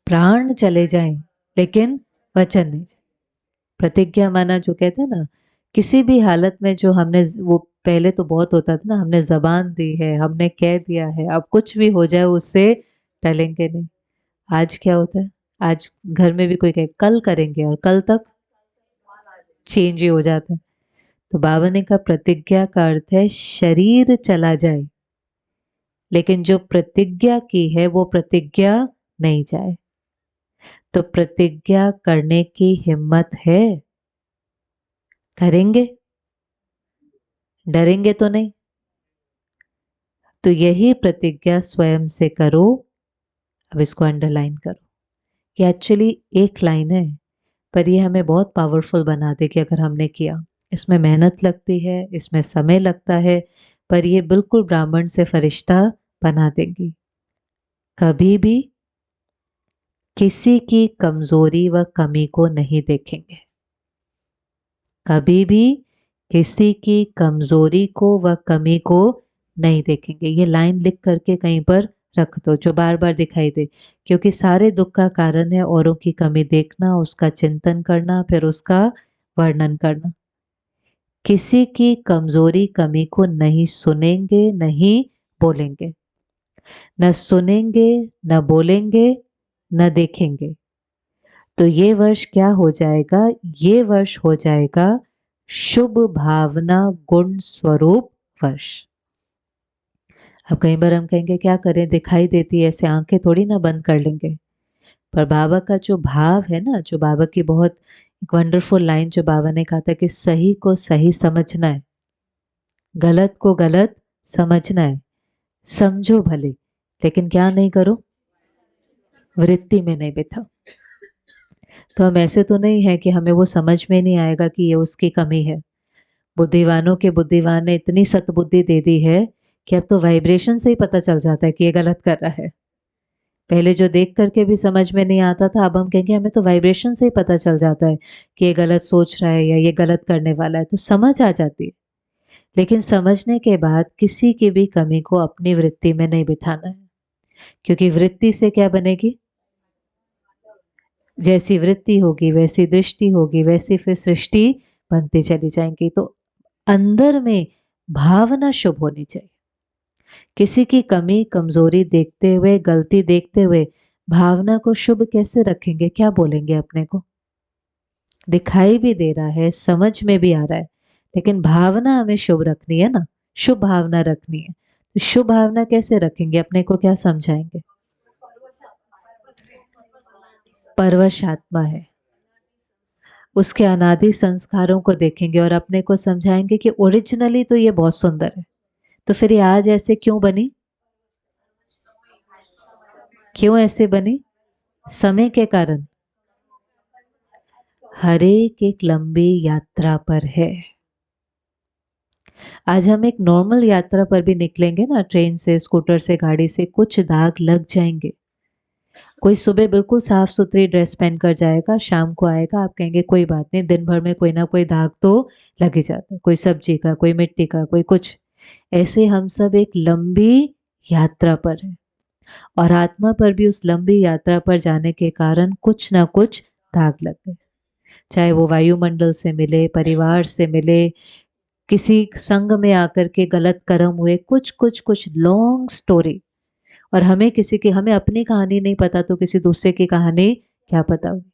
प्राण चले जाएं लेकिन वचन नहीं जाए। प्रतिज्ञा माना जो कहते हैं ना, किसी भी हालत में जो हमने, वो पहले तो बहुत होता था ना, हमने जबान दी है, हमने कह दिया है, अब कुछ भी हो जाए उससे टलेंगे नहीं। आज क्या होता है? आज घर में भी कोई कहे कल करेंगे और कल तक चेंज ही हो जाते हैं। तो बाबा ने कहा प्रतिज्ञा का अर्थ है शरीर चला जाए लेकिन जो प्रतिज्ञा की है वो प्रतिज्ञा नहीं जाए। तो प्रतिज्ञा करने की हिम्मत है? करेंगे? डरेंगे तो नहीं? तो यही प्रतिज्ञा स्वयं से करो। अब इसको अंडरलाइन करो। ये एक्चुअली एक लाइन है, पर ये हमें बहुत पावरफुल बना दे कि अगर हमने किया। इसमें मेहनत लगती है, इसमें समय लगता है, पर ये बिल्कुल ब्राह्मण से फरिश्ता बना देंगी। कभी भी किसी की कमजोरी व कमी को नहीं देखेंगे, कभी भी किसी की कमजोरी को व कमी को नहीं देखेंगे। ये लाइन लिख करके कहीं पर रख दो, जो बार बार दिखाई दे, क्योंकि सारे दुख का कारण है औरों की कमी देखना, उसका चिंतन करना, फिर उसका वर्णन करना। किसी की कमजोरी कमी को नहीं सुनेंगे, नहीं बोलेंगे, न सुनेंगे, न बोलेंगे, न देखेंगे। तो ये वर्ष क्या हो जाएगा? ये वर्ष हो जाएगा शुभ भावना गुण स्वरूप वर्ष। अब कई बार हम कहेंगे क्या करें, दिखाई देती है ऐसे, आंखें थोड़ी ना बंद कर लेंगे। पर बाबा का जो भाव है ना, जो बाबा की बहुत एक वंडरफुल लाइन जो बाबा ने कहा था कि सही को सही समझना है, गलत को गलत समझना है, समझो भले लेकिन क्या नहीं करो, वृत्ति में नहीं बिठाओ। तो हम ऐसे तो नहीं है कि हमें वो समझ में नहीं आएगा कि ये उसकी कमी है। बुद्धिवानों के बुद्धिवान ने इतनी सतबुद्धि दे दी है कि अब तो वाइब्रेशन से ही पता चल जाता है कि ये गलत कर रहा है। पहले जो देख करके भी समझ में नहीं आता था, अब हम कहेंगे हमें तो वाइब्रेशन से ही पता चल जाता है कि ये गलत सोच रहा है या ये गलत करने वाला है, तो समझ आ जाती है। लेकिन समझने के बाद किसी की भी कमी को अपनी वृत्ति में नहीं बिठाना है, क्योंकि वृत्ति से क्या बनेगी, जैसी वृत्ति होगी वैसी दृष्टि होगी, वैसी फिर सृष्टि बनती चली जाएंगी। तो अंदर में भावना शुभ होनी चाहिए। किसी की कमी कमजोरी देखते हुए, गलती देखते हुए भावना को शुभ कैसे रखेंगे, क्या बोलेंगे अपने को? दिखाई भी दे रहा है, समझ में भी आ रहा है, लेकिन भावना हमें शुभ रखनी है ना, शुभ भावना रखनी है। तो शुभ भावना कैसे रखेंगे, अपने को क्या समझाएंगे? परवश आत्मा है, उसके अनादि संस्कारों को देखेंगे और अपने को समझाएंगे कि ओरिजिनली तो ये बहुत सुंदर है, तो फिर ये आज ऐसे क्यों बनी, क्यों ऐसे बनी? समय के कारण। हर एक लंबी यात्रा पर है। आज हम एक नॉर्मल यात्रा पर भी निकलेंगे ना, ट्रेन से, स्कूटर से, गाड़ी से, कुछ दाग लग जाएंगे। कोई सुबह बिल्कुल साफ सुथरी ड्रेस पहन कर जाएगा, शाम को आएगा, आप कहेंगे कोई बात नहीं, दिन भर में कोई ना कोई दाग तो लग ही जाता है, कोई सब्जी का, कोई मिट्टी का, कोई कुछ। ऐसे हम सब एक लंबी यात्रा पर हैं और आत्मा पर भी उस लंबी यात्रा पर जाने के कारण कुछ ना कुछ दाग लग गए। चाहे वो वायुमंडल से मिले, परिवार से मिले, किसी संग में आकर के गलत कर्म हुए, कुछ कुछ कुछ लॉन्ग स्टोरी। और हमें किसी की, हमें अपनी कहानी नहीं पता तो किसी दूसरे की कहानी क्या पता होगी।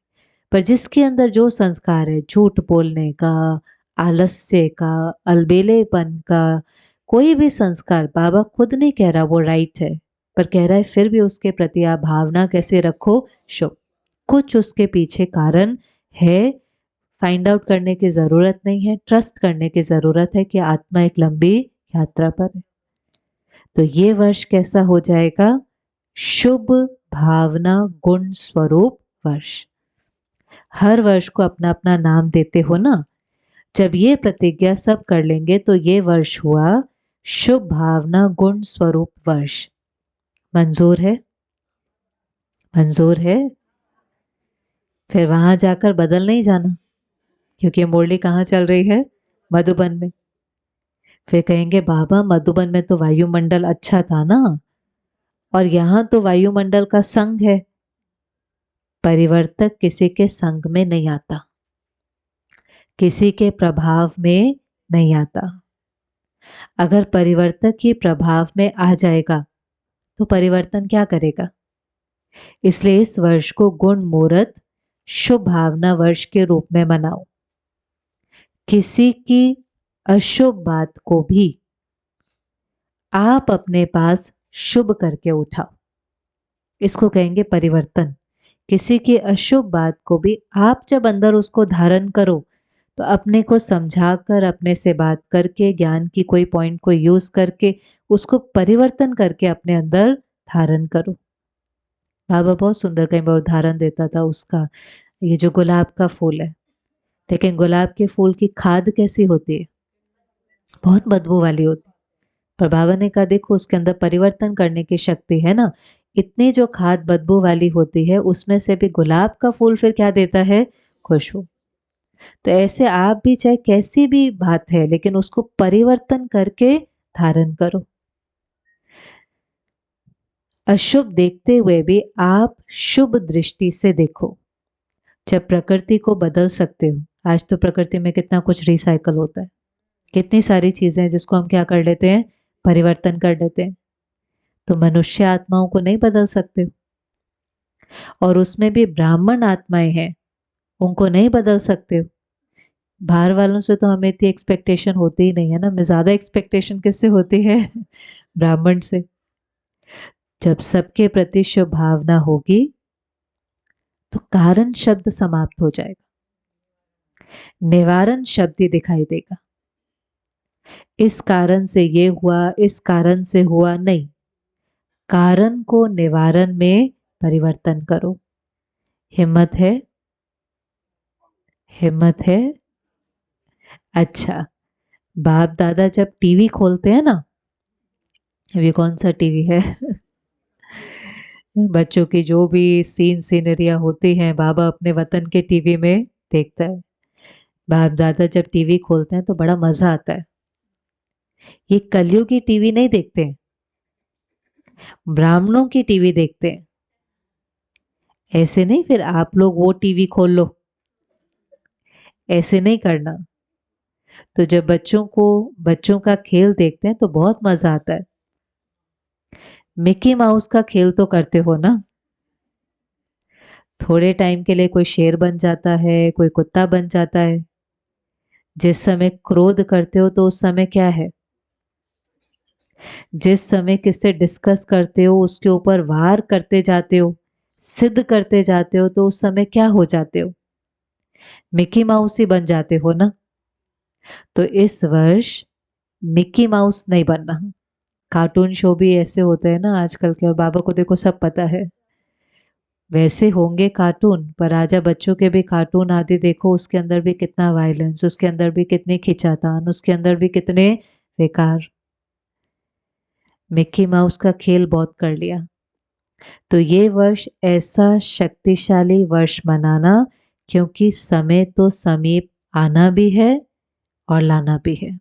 पर जिसके अंदर जो संस्कार है, झूठ बोलने का, आलस्य का, अलबेलेपन का, कोई भी संस्कार, बाबा खुद नहीं कह रहा वो राइट है, पर कह रहा है फिर भी उसके प्रति आप भावना कैसे रखो, शुभ। कुछ उसके पीछे कारण है, फाइंड आउट करने की जरूरत नहीं है, ट्रस्ट करने की जरूरत है कि आत्मा एक लंबी यात्रा पर है। तो ये वर्ष कैसा हो जाएगा? शुभ भावना गुण स्वरूप वर्ष। हर वर्ष को अपना अपना नाम देते हो ना, जब ये प्रतिज्ञा सब कर लेंगे तो ये वर्ष हुआ शुभ भावना गुण स्वरूप वर्ष। मंजूर है? मंजूर है? फिर वहां जाकर बदल नहीं जाना, क्योंकि मुरली कहाँ चल रही है? मधुबन में। फिर कहेंगे बाबा मधुबन में तो वायुमंडल अच्छा था ना, और यहाँ तो वायुमंडल का संग है। परिवर्तक किसी के संग में नहीं आता, किसी के प्रभाव में नहीं आता। अगर परिवर्तक ही प्रभाव में आ जाएगा तो परिवर्तन क्या करेगा? इसलिए इस वर्ष को गुण मुहूर्त शुभ भावना वर्ष के रूप में मनाओ। किसी की अशुभ बात को भी आप अपने पास शुभ करके उठाओ, इसको कहेंगे परिवर्तन। किसी की अशुभ बात को भी आप जब अंदर उसको धारण करो, तो अपने को समझा कर, अपने से बात करके, ज्ञान की कोई पॉइंट को यूज करके उसको परिवर्तन करके अपने अंदर धारण करो। बाबा बहुत सुंदर कहीं बार उदाहरण देता था उसका, ये जो गुलाब का फूल है, लेकिन गुलाब के फूल की खाद कैसी होती है? बहुत बदबू वाली होती है। पर बाबा ने कहा देखो उसके अंदर परिवर्तन करने की शक्ति है ना, इतनी जो खाद बदबू वाली होती है उसमें से भी गुलाब का फूल फिर क्या देता है? खुशबू। तो ऐसे आप भी चाहे कैसी भी बात है, लेकिन उसको परिवर्तन करके धारण करो। अशुभ देखते हुए भी आप शुभ दृष्टि से देखो। जब प्रकृति को बदल सकते हो, आज तो प्रकृति में कितना कुछ रिसाइकल होता है, कितनी सारी चीजें जिसको हम क्या कर लेते हैं, परिवर्तन कर लेते हैं। तो मनुष्य आत्माओं को नहीं बदल सकते हो, और उसमें भी ब्राह्मण आत्माएं हैं, उनको नहीं बदल सकते हो। बाहर वालों से तो हमें इतनी एक्सपेक्टेशन होती ही नहीं है ना। मैं ज़्यादा एक्सपेक्टेशन किससे होती है? ब्राह्मण से। जब सबके प्रति शुभ भावना होगी तो कारण शब्द समाप्त हो जाएगा, निवारण शब्द ही दिखाई देगा। इस कारण से ये हुआ, इस कारण से हुआ नहीं, कारण को निवारण में परिवर्तन करो। हिम्मत है? हिम्मत है? अच्छा, बाप दादा जब टीवी खोलते हैं ना, अभी कौन सा टीवी है? बच्चों की जो भी सीनरियां होती हैं बाबा अपने वतन के टीवी में देखता है। बाप दादा जब टीवी खोलते हैं तो बड़ा मजा आता है। ये कलयुगी टीवी नहीं देखते हैं, ब्राह्मणों की टीवी देखते हैं। ऐसे नहीं फिर आप लोग वो टीवी खोल लो, ऐसे नहीं करना। तो जब बच्चों का खेल देखते हैं तो बहुत मजा आता है। मिकी माउस का खेल तो करते हो ना? थोड़े टाइम के लिए कोई शेर बन जाता है, कोई कुत्ता बन जाता है। जिस समय क्रोध करते हो तो उस समय क्या है? जिस समय किससे डिस्कस करते हो उसके ऊपर वार करते जाते हो, सिद्ध करते जाते हो, तो उस समय क्या हो जाते हो? मिकी माउस ही बन जाते हो ना। तो इस वर्ष मिकी माउस नहीं बनना। कार्टून शो भी ऐसे होते हैं ना आजकल के, और बाबा को देखो सब पता है। वैसे होंगे कार्टून, पर राजा बच्चों के भी कार्टून आदि देखो, उसके अंदर भी कितना वायलेंस, उसके अंदर भी कितनी खिंचातान, उसके अंदर भी कितने विकार। मिक्की माउस का खेल बहुत कर लिया। तो ये वर्ष ऐसा शक्तिशाली वर्ष मनाना, क्योंकि समय तो समीप आना भी है और लाना भी है।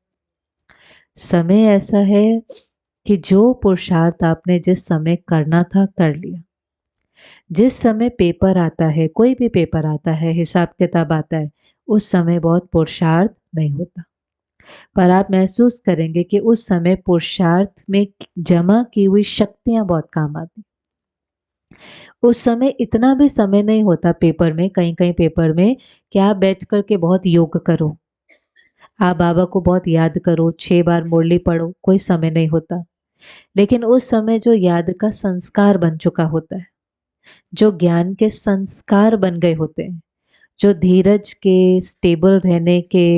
समय ऐसा है कि जो पुरुषार्थ आपने जिस समय करना था कर लिया। जिस समय पेपर आता है, कोई भी पेपर आता है, हिसाब किताब आता है, उस समय बहुत पुरुषार्थ नहीं होता, पर आप महसूस करेंगे कि उस समय पुरुषार्थ में जमा की हुई शक्तियां बहुत काम आती। उस समय इतना भी समय नहीं होता पेपर में, कहीं कहीं पेपर में, कि आप बैठ करके बहुत योग करो, आप बाबा को बहुत याद करो, 6 बार मुरली पढ़ो, कोई समय नहीं होता। लेकिन उस समय जो याद का संस्कार बन चुका होता है, जो ज्ञान के संस्कार बन गए होते हैं, जो धीरज के, स्टेबल रहने के,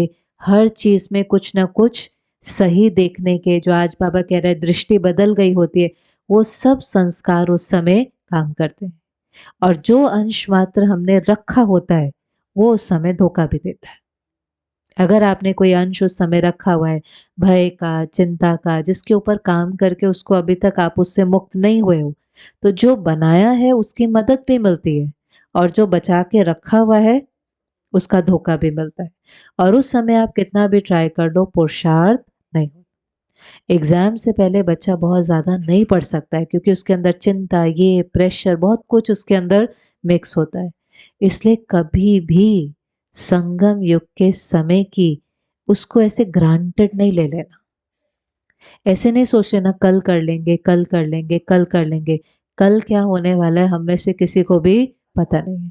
हर चीज में कुछ ना कुछ सही देखने के, जो आज बाबा कह रहे हैं दृष्टि बदल गई होती है, वो सब संस्कार उस समय काम करते हैं। और जो अंश मात्र हमने रखा होता है वो उस समय धोखा भी देता है। अगर आपने कोई अंश उस समय रखा हुआ है भय का, चिंता का, जिसके ऊपर काम करके उसको अभी तक आप उससे मुक्त नहीं हुए हो, तो जो बनाया है उसकी मदद भी मिलती है, और जो बचा के रखा हुआ है उसका धोखा भी मिलता है। और उस समय आप कितना भी ट्राई कर लो, पुरुषार्थ नहीं हो। एग्जाम से पहले बच्चा बहुत ज़्यादा नहीं पढ़ सकता है, क्योंकि उसके अंदर चिंता, ये प्रेशर, बहुत कुछ उसके अंदर मिक्स होता है। इसलिए कभी भी संगम युग के समय की उसको ऐसे ग्रांटेड नहीं ले लेना। ऐसे नहीं सोच लेना कल कर लेंगे, कल कर लेंगे, कल कर लेंगे। कल क्या होने वाला है हम में से किसी को भी पता नहीं है।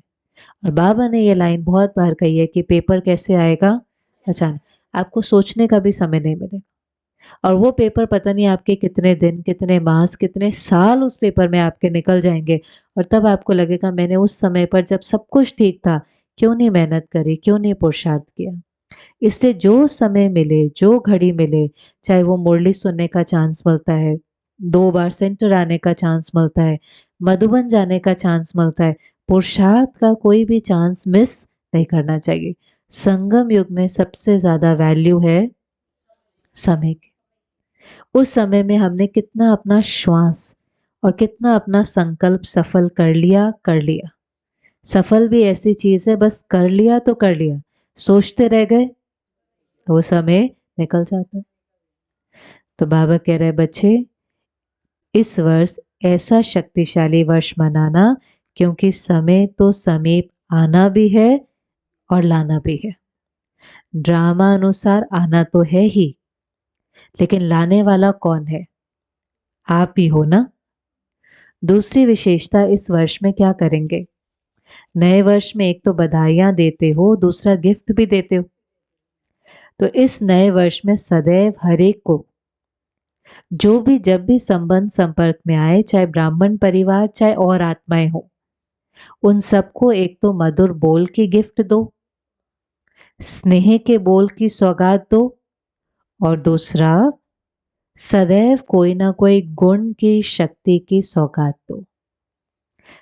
और बाबा ने ये लाइन बहुत बार कही है कि पेपर कैसे आएगा? अचानक। आपको सोचने का भी समय नहीं मिलेगा, और वो पेपर पता नहीं आपके कितने दिन, कितने मास, कितने साल उस पेपर में आपके निकल जाएंगे, और तब आपको लगेगा मैंने उस समय पर जब सब कुछ ठीक था क्यों नहीं मेहनत करी, क्यों नहीं पुरुषार्थ किया। इसलिए जो समय मिले, जो घड़ी मिले, चाहे वो मुरली सुनने का चांस मिलता है, 2 बार सेंटर आने का चांस मिलता है, मधुबन जाने का चांस मिलता है, पुरुषार्थ का कोई भी चांस मिस नहीं करना चाहिए। संगम युग में सबसे ज्यादा वैल्यू है समय की। उस समय में हमने कितना अपना श्वास और कितना अपना संकल्प सफल कर लिया, कर लिया। सफल भी ऐसी चीज है, बस कर लिया तो कर लिया, सोचते रह गए तो वो समय निकल जाता है। तो बाबा कह रहे बच्चे, इस वर्ष ऐसा शक्तिशाली वर्ष मनाना, क्योंकि समय तो समीप आना भी है और लाना भी है। ड्रामा अनुसार आना तो है ही, लेकिन लाने वाला कौन है? आप ही हो ना। दूसरी विशेषता, इस वर्ष में क्या करेंगे? नए वर्ष में एक तो बधाइयां देते हो, दूसरा गिफ्ट भी देते हो। तो इस नए वर्ष में सदैव हर एक को जो भी जब भी संबंध संपर्क में आए, चाहे ब्राह्मण परिवार चाहे और आत्माएं हो, उन सबको एक तो मधुर बोल की गिफ्ट दो, स्नेह के बोल की सौगात दो, और दूसरा सदैव कोई ना कोई गुण की शक्ति की सौगात दो।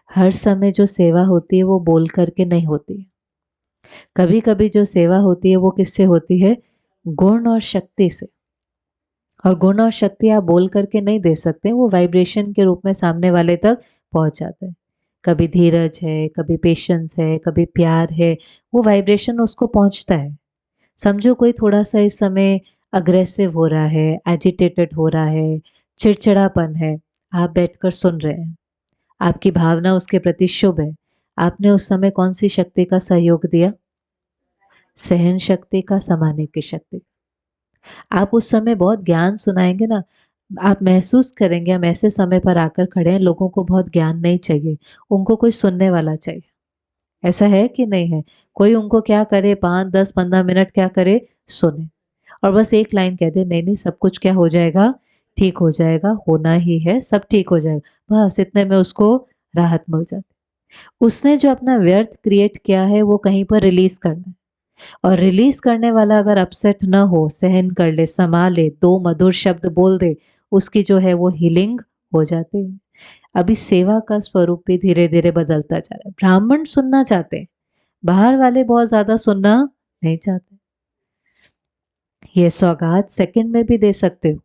हर समय जो सेवा होती है वो बोल करके नहीं होती। कभी कभी जो सेवा होती है वो किससे होती है? गुण और शक्ति से। और गुण और शक्ति आप बोल करके नहीं दे सकते, वो वाइब्रेशन के रूप में सामने वाले तक पहुंच जाता है। कभी धीरज है, कभी पेशेंस है, कभी प्यार है, वो वाइब्रेशन उसको पहुंचता है। समझो कोई थोड़ा सा इस समय अग्रेसिव हो रहा है, एजिटेटेड हो रहा है, चिड़चिड़ापन है, आप बैठकर सुन रहे हैं, आपकी भावना उसके प्रति शुभ है, आपने उस समय कौन सी शक्ति का सहयोग दिया? सहन शक्ति का, समाने की शक्ति। आप उस समय बहुत ज्ञान सुनाएंगे ना, आप महसूस करेंगे हम ऐसे समय पर आकर खड़े हैं, लोगों को बहुत ज्ञान नहीं चाहिए, उनको कोई सुनने वाला चाहिए। ऐसा है कि नहीं है? कोई उनको क्या करे, 5, 10, 15 मिनट क्या करे, सुने और बस एक लाइन कह दे, नहीं नहीं सब कुछ क्या हो जाएगा, ठीक हो जाएगा, होना ही है, सब ठीक हो जाएगा, बस इतने में उसको राहत मिल जाती। उसने जो अपना व्यर्थ क्रिएट किया है वो कहीं पर रिलीज करना है, और रिलीज करने वाला अगर अपसेट ना हो, सहन कर ले, समा ले, दो मधुर शब्द बोल दे, उसकी जो है वो हीलिंग हो जाती है। अभी सेवा का स्वरूप भी धीरे धीरे बदलता जा रहा है। ब्राह्मण सुनना चाहते हैं, बाहर वाले बहुत ज्यादा सुनना नहीं चाहते। ये सौगात सेकंड में भी दे सकते हो,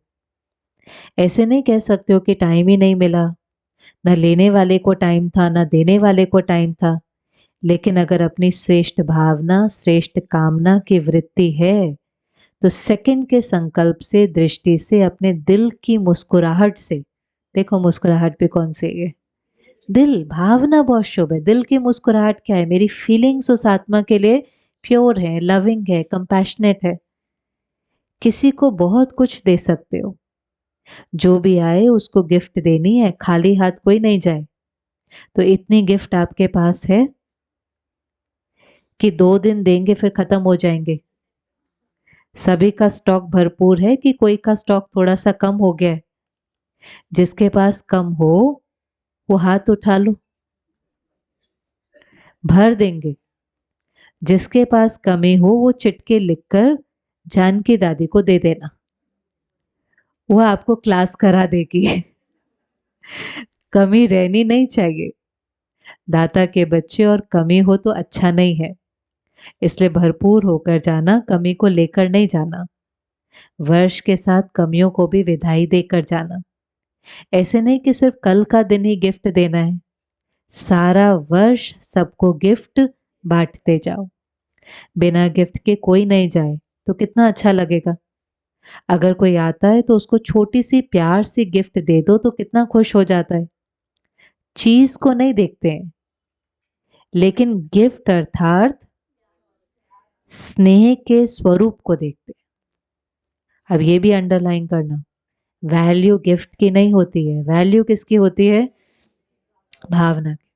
ऐसे नहीं कह सकते हो कि टाइम ही नहीं मिला, न लेने वाले को टाइम था न देने वाले को टाइम था। लेकिन अगर अपनी श्रेष्ठ भावना, श्रेष्ठ कामना की वृत्ति है, तो सेकंड के संकल्प से, दृष्टि से, अपने दिल की मुस्कुराहट से, देखो मुस्कुराहट भी कौन सी है? दिल, भावना बहुत शुभ है। दिल की मुस्कुराहट क्या है? मेरी फीलिंग्स उस आत्मा के लिए प्योर है, लविंग है, कंपैशनेट है। किसी को बहुत कुछ दे सकते हो, जो भी आए उसको गिफ्ट देनी है, खाली हाथ कोई नहीं जाए। तो इतनी गिफ्ट आपके पास है कि 2 दिन देंगे फिर खत्म हो जाएंगे? सभी का स्टॉक भरपूर है कि कोई का स्टॉक थोड़ा सा कम हो गया है? जिसके पास कम हो वो हाथ उठा लो, भर देंगे। जिसके पास कमी हो वो चिटके लिखकर जानकी दादी को दे देना, वो आपको क्लास करा देगी। कमी रहनी नहीं चाहिए। दाता के बच्चे और कमी हो तो अच्छा नहीं है, इसलिए भरपूर होकर जाना, कमी को लेकर नहीं जाना। वर्ष के साथ कमियों को भी विदाई देकर जाना। ऐसे नहीं कि सिर्फ कल का दिन ही गिफ्ट देना है, सारा वर्ष सबको गिफ्ट बांटते जाओ। बिना गिफ्ट के कोई नहीं जाए तो कितना अच्छा लगेगा। अगर कोई आता है तो उसको छोटी सी प्यार सी गिफ्ट दे दो तो कितना खुश हो जाता है। चीज को नहीं देखते हैं, लेकिन गिफ्ट अर्थात स्नेह के स्वरूप को देखते हैं। अब ये भी अंडरलाइन करना, वैल्यू गिफ्ट की नहीं होती है, वैल्यू किसकी होती है? भावना की।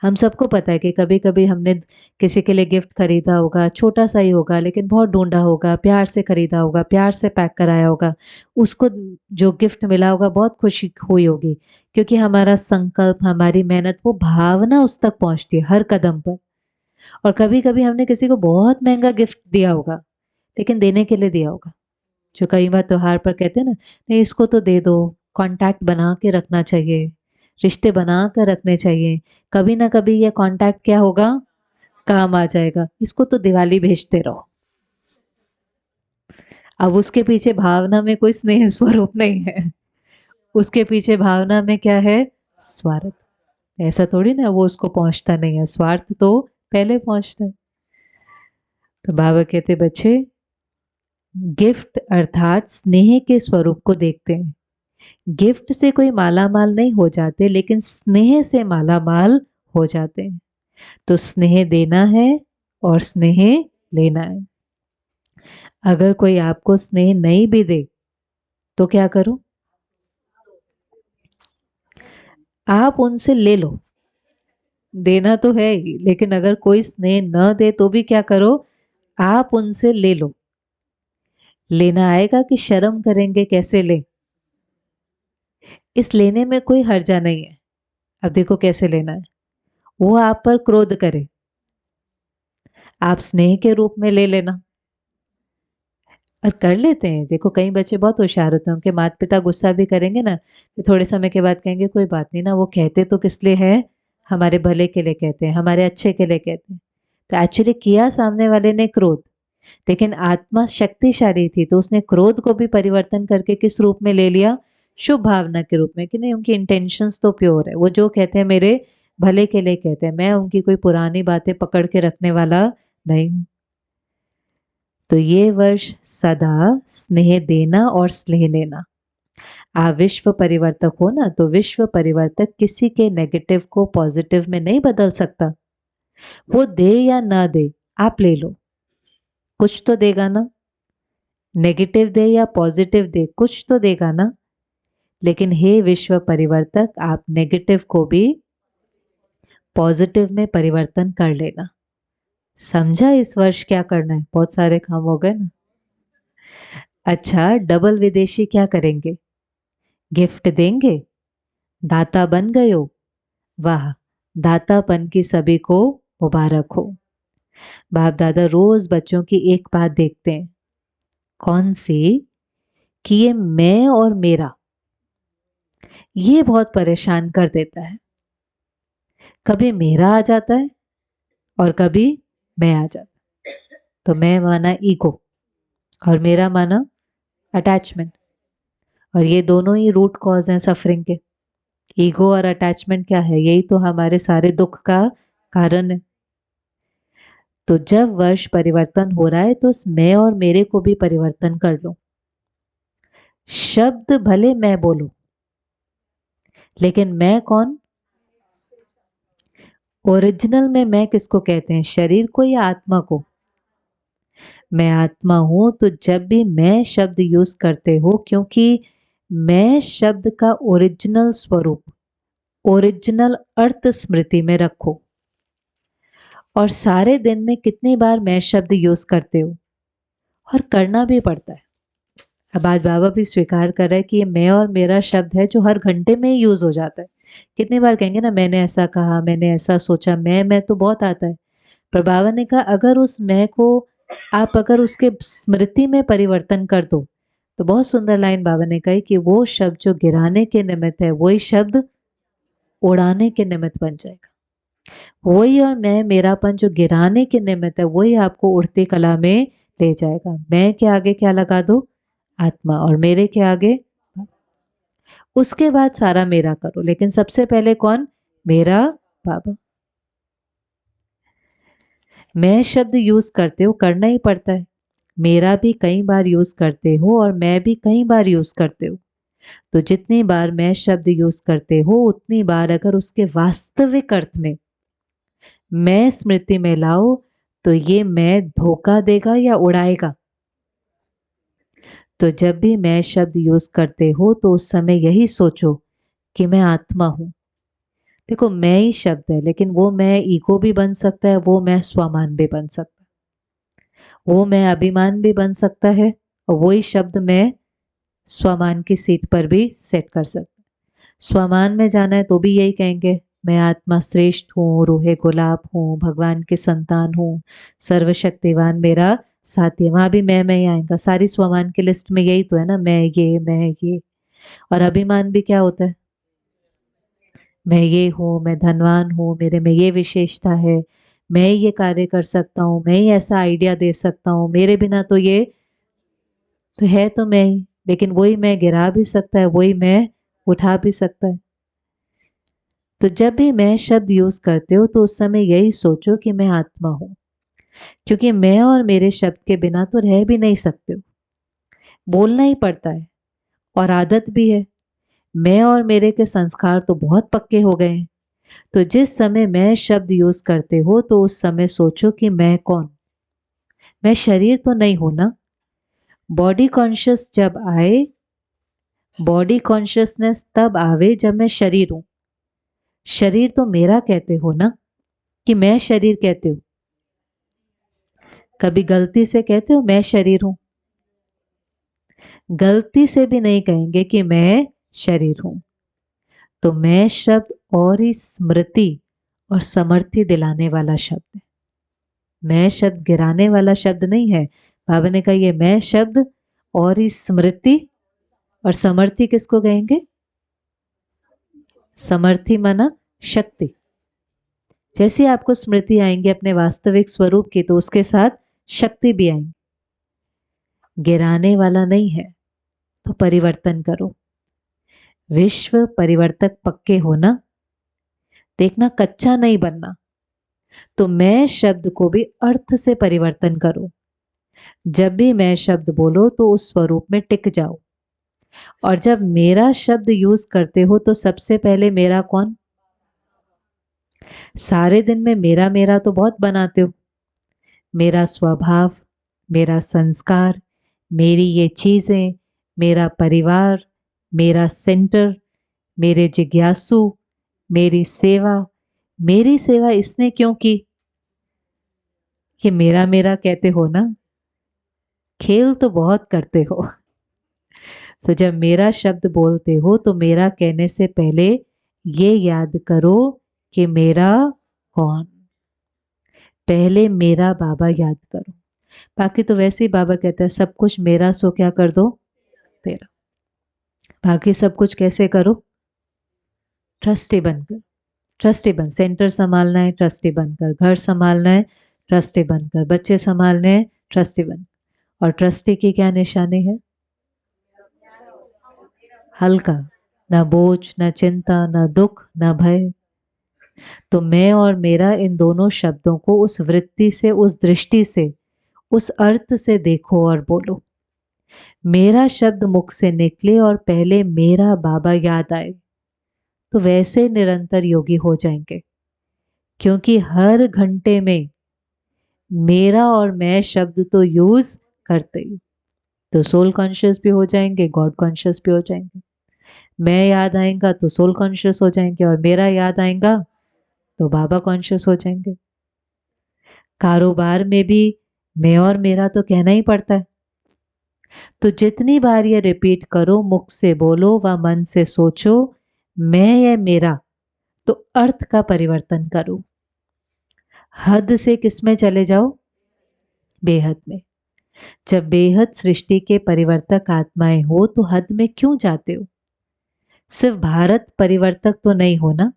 हम सबको पता है कि कभी कभी हमने किसी के लिए गिफ्ट खरीदा होगा, छोटा सा ही होगा लेकिन बहुत ढूंढा होगा, प्यार से खरीदा होगा, प्यार से पैक कराया होगा, उसको जो गिफ्ट मिला होगा बहुत खुशी हुई होगी, क्योंकि हमारा संकल्प, हमारी मेहनत, वो भावना उस तक पहुंचती है हर कदम पर। और कभी कभी हमने किसी को बहुत महंगा गिफ्ट दिया होगा, लेकिन देने के लिए दिया होगा। जो कई बार त्योहार पर कहते हैं ना, नहीं इसको तो दे दो, कांटेक्ट बना के रखना चाहिए, रिश्ते बना कर रखने चाहिए, कभी ना कभी ये कांटेक्ट क्या होगा, काम आ जाएगा, इसको तो दिवाली भेजते रहो। अब उसके पीछे भावना में कोई स्नेह स्वरूप नहीं है, उसके पीछे भावना में क्या है? स्वार्थ। ऐसा थोड़ी ना वो उसको पहुंचता नहीं है, स्वार्थ तो पहले पहुंचता है। तो बाबा कहते बच्चे, गिफ्ट अर्थात स्नेह के स्वरूप को देखते हैं। गिफ्ट से कोई माला माल नहीं हो जाते, लेकिन स्नेह से माला माल हो जाते हैं। तो स्नेह देना है और स्नेह लेना है। अगर कोई आपको स्नेह नहीं भी दे तो क्या करो? आप उनसे ले लो, देना तो है ही, लेकिन अगर कोई स्नेह न दे तो भी क्या करो? आप उनसे ले लो। लेना आएगा कि शर्म करेंगे कैसे ले? इस लेने में कोई हर्जा नहीं है। अब देखो कैसे लेना है। वो आप पर क्रोध करे, आप स्नेह के रूप में ले लेना। और कर लेते हैं। देखो कई बच्चे बहुत होशियार होते हैं, उनके माता पिता गुस्सा भी करेंगे ना, तो थोड़े समय के बाद कहेंगे कोई बात नहीं ना, वो कहते तो किस लिए है, हमारे भले के लिए कहते हैं, हमारे अच्छे के लिए कहते हैं। तो एक्चुअली किया सामने वाले ने क्रोध, लेकिन आत्मा शक्तिशाली थी तो उसने क्रोध को भी परिवर्तन करके किस रूप में ले लिया, शुभ भावना के रूप में, कि नहीं उनकी इंटेंशंस तो प्योर है, वो जो कहते हैं मेरे भले के लिए कहते हैं, मैं उनकी कोई पुरानी बातें पकड़ के रखने वाला नहीं हूं। तो ये वर्ष सदा स्नेह देना और स्नेह लेना। आप विश्व परिवर्तक हो ना, तो विश्व परिवर्तक किसी के नेगेटिव को पॉजिटिव में नहीं बदल सकता। वो दे या ना दे, आप ले लो, कुछ तो देगा ना। नेगेटिव दे या पॉजिटिव दे, कुछ तो देगा ना। लेकिन हे विश्व परिवर्तक, आप नेगेटिव को भी पॉजिटिव में परिवर्तन कर लेना। समझा इस वर्ष क्या करना है? बहुत सारे काम हो गए ना। अच्छा, डबल विदेशी क्या करेंगे? गिफ्ट देंगे? दाता बन गए हो? वाह, दातापन की सभी को मुबारक हो। बाप दादा रोज बच्चों की एक बात देखते हैं। कौन सी? कि ये मैं और मेरा, ये बहुत परेशान कर देता है। कभी मेरा आ जाता है और कभी मैं आ जाता। तो मैं माना ईगो और मेरा माना अटैचमेंट, और ये दोनों ही रूट कॉज हैं सफरिंग के। ईगो और अटैचमेंट क्या है? यही तो हमारे सारे दुख का कारण है। तो जब वर्ष परिवर्तन हो रहा है तो उस मैं और मेरे को भी परिवर्तन कर लो। शब्द भले मैं बोलूं, लेकिन मैं कौन? ओरिजिनल में मैं किसको कहते हैं? शरीर को या आत्मा को? मैं आत्मा हूं, तो जब भी मैं शब्द यूज करते हो, क्योंकि मैं शब्द का ओरिजिनल स्वरूप, ओरिजिनल अर्थ स्मृति में रखो। और सारे दिन में कितनी बार मैं शब्द यूज करते हो, और करना भी पड़ता है। अब आज बाबा भी स्वीकार कर रहे हैं कि ये मैं और मेरा शब्द है जो हर घंटे में ही यूज हो जाता है। कितनी बार कहेंगे ना, मैंने ऐसा कहा, मैंने ऐसा सोचा, मैं तो बहुत आता है। पर बाबा ने कहा अगर उस मैं को आप अगर उसके स्मृति में परिवर्तन कर दो, तो बहुत सुंदर लाइन बाबा ने कही कि वो शब्द जो गिराने के निमित्त है, वही शब्द उड़ाने के निमित्त बन जाएगा। वही और मैं मेरापन जो गिराने के निमित्त है, वही आपको उड़ती कला में ले जाएगा। मैं के आगे क्या लगा दो? आत्मा। और मेरे के आगे, उसके बाद सारा मेरा करो, लेकिन सबसे पहले कौन? मेरा बाबा। मैं शब्द यूज करते हो, करना ही पड़ता है। मेरा भी कई बार यूज करते हो और मैं भी कई बार यूज करते हो। तो जितनी बार मैं शब्द यूज करते हो, उतनी बार अगर उसके वास्तविक अर्थ में मैं स्मृति में लाओ, तो ये मैं धोखा देगा या उड़ाएगा? तो जब भी मैं शब्द यूज करते हो, तो उस समय यही सोचो कि मैं आत्मा हूं। देखो मैं ही शब्द है, लेकिन वो मैं ईगो भी बन सकता है, वो मैं स्वमान भी बन सकता है, वो मैं अभिमान भी बन सकता है, और वही शब्द मैं स्वमान की सीट पर भी सेट कर सकता है। स्वमान में जाना है तो भी यही कहेंगे, मैं आत्मा श्रेष्ठ हूँ, रूहे गुलाब हूँ, भगवान की संतान हूँ, सर्वशक्तिवान मेरा साथी है। वहां भी मैं ही आएगा। सारी स्वमान की लिस्ट में यही तो है ना, मैं ये। और अभिमान भी क्या होता है? मैं ये हूँ, मैं धनवान हूँ, मेरे में ये विशेषता है, मैं ये कार्य कर सकता हूँ, मैं ही ऐसा आइडिया दे सकता हूँ, मेरे बिना तो ये तो है तो मैं ही। लेकिन वही मैं गिरा भी सकता है, वही मैं उठा भी सकता है। तो जब भी मैं शब्द यूज करते हो, तो उस समय यही सोचो कि मैं आत्मा हूं, क्योंकि मैं और मेरे शब्द के बिना तो रह भी नहीं सकते हो। बोलना ही पड़ता है, और आदत भी है। मैं और मेरे के संस्कार तो बहुत पक्के हो गए हैं। तो जिस समय मैं शब्द यूज करते हो, तो उस समय सोचो कि मैं कौन? मैं शरीर तो नहीं हूं ना। बॉडी कॉन्शियस जब आए, बॉडी कॉन्शियसनेस तब आवे जब मैं शरीर हूं। शरीर तो मेरा कहते हो ना, कि मैं शरीर कहते हो? कभी गलती से कहते हो मैं शरीर हूं? गलती से भी नहीं कहेंगे कि मैं शरीर हूं। तो मैं शब्द और ही स्मृति और समर्थि दिलाने वाला शब्द है। मैं शब्द गिराने वाला शब्द नहीं है। बाबा ने कहा ये मैं शब्द और ही स्मृति और समर्थि किसको कहेंगे? समर्थि माना शक्ति। जैसे आपको स्मृति आएंगे अपने वास्तविक स्वरूप की, तो उसके साथ शक्ति भी आएंगी। गिराने वाला नहीं है, तो परिवर्तन करो। विश्व परिवर्तक पक्के हो ना, देखना कच्चा नहीं बनना। तो मैं शब्द को भी अर्थ से परिवर्तन करो। जब भी मैं शब्द बोलो तो उस स्वरूप में टिक जाओ। और जब मेरा शब्द यूज करते हो तो सबसे पहले मेरा कौन? सारे दिन में मेरा मेरा तो बहुत बनाते हो। मेरा स्वभाव, मेरा संस्कार, मेरी ये चीजें, मेरा परिवार, मेरा सेंटर, मेरे जिज्ञासु, मेरी सेवा इसने क्यों की? ये मेरा मेरा कहते हो ना, खेल तो बहुत करते हो। तो जब मेरा शब्द बोलते हो तो मेरा कहने से पहले ये याद करो कि मेरा कौन। पहले मेरा बाबा याद करो। बाकी तो वैसे ही बाबा कहता है सब कुछ मेरा, सो क्या कर दो तेरा। बाकी सब कुछ कैसे करो? ट्रस्टी बनकर। ट्रस्टी बन, सेंटर संभालना है ट्रस्टी बनकर, घर संभालना है ट्रस्टी बनकर, बच्चे संभालने हैं ट्रस्टी बन। और ट्रस्टी की क्या निशानी है? हल्का, ना बोझ, ना चिंता, ना दुख, ना भय। तो मैं और मेरा, इन दोनों शब्दों को उस वृत्ति से, उस दृष्टि से, उस अर्थ से देखो और बोलो। मेरा शब्द मुख से निकले और पहले मेरा बाबा याद आए, तो वैसे निरंतर योगी हो जाएंगे। क्योंकि हर घंटे में मेरा और मैं शब्द तो यूज करते ही, तो सोल कॉन्शियस भी हो जाएंगे, गॉड कॉन्शियस भी हो जाएंगे। मैं याद आएगा तो सोल कॉन्शियस हो जाएंगे, और मेरा याद आएगा तो बाबा कॉन्शियस हो जाएंगे। कारोबार में भी मैं और मेरा तो कहना ही पड़ता है। तो जितनी बार ये रिपीट करो, मुख से बोलो व मन से सोचो, मैं या मेरा, तो अर्थ का परिवर्तन करो। हद से किस में चले जाओ? बेहद में। जब बेहद सृष्टि के परिवर्तक आत्माएं हो तो हद में क्यों जाते हो? सिर्फ भारत परिवर्तक तो नहीं हो ना,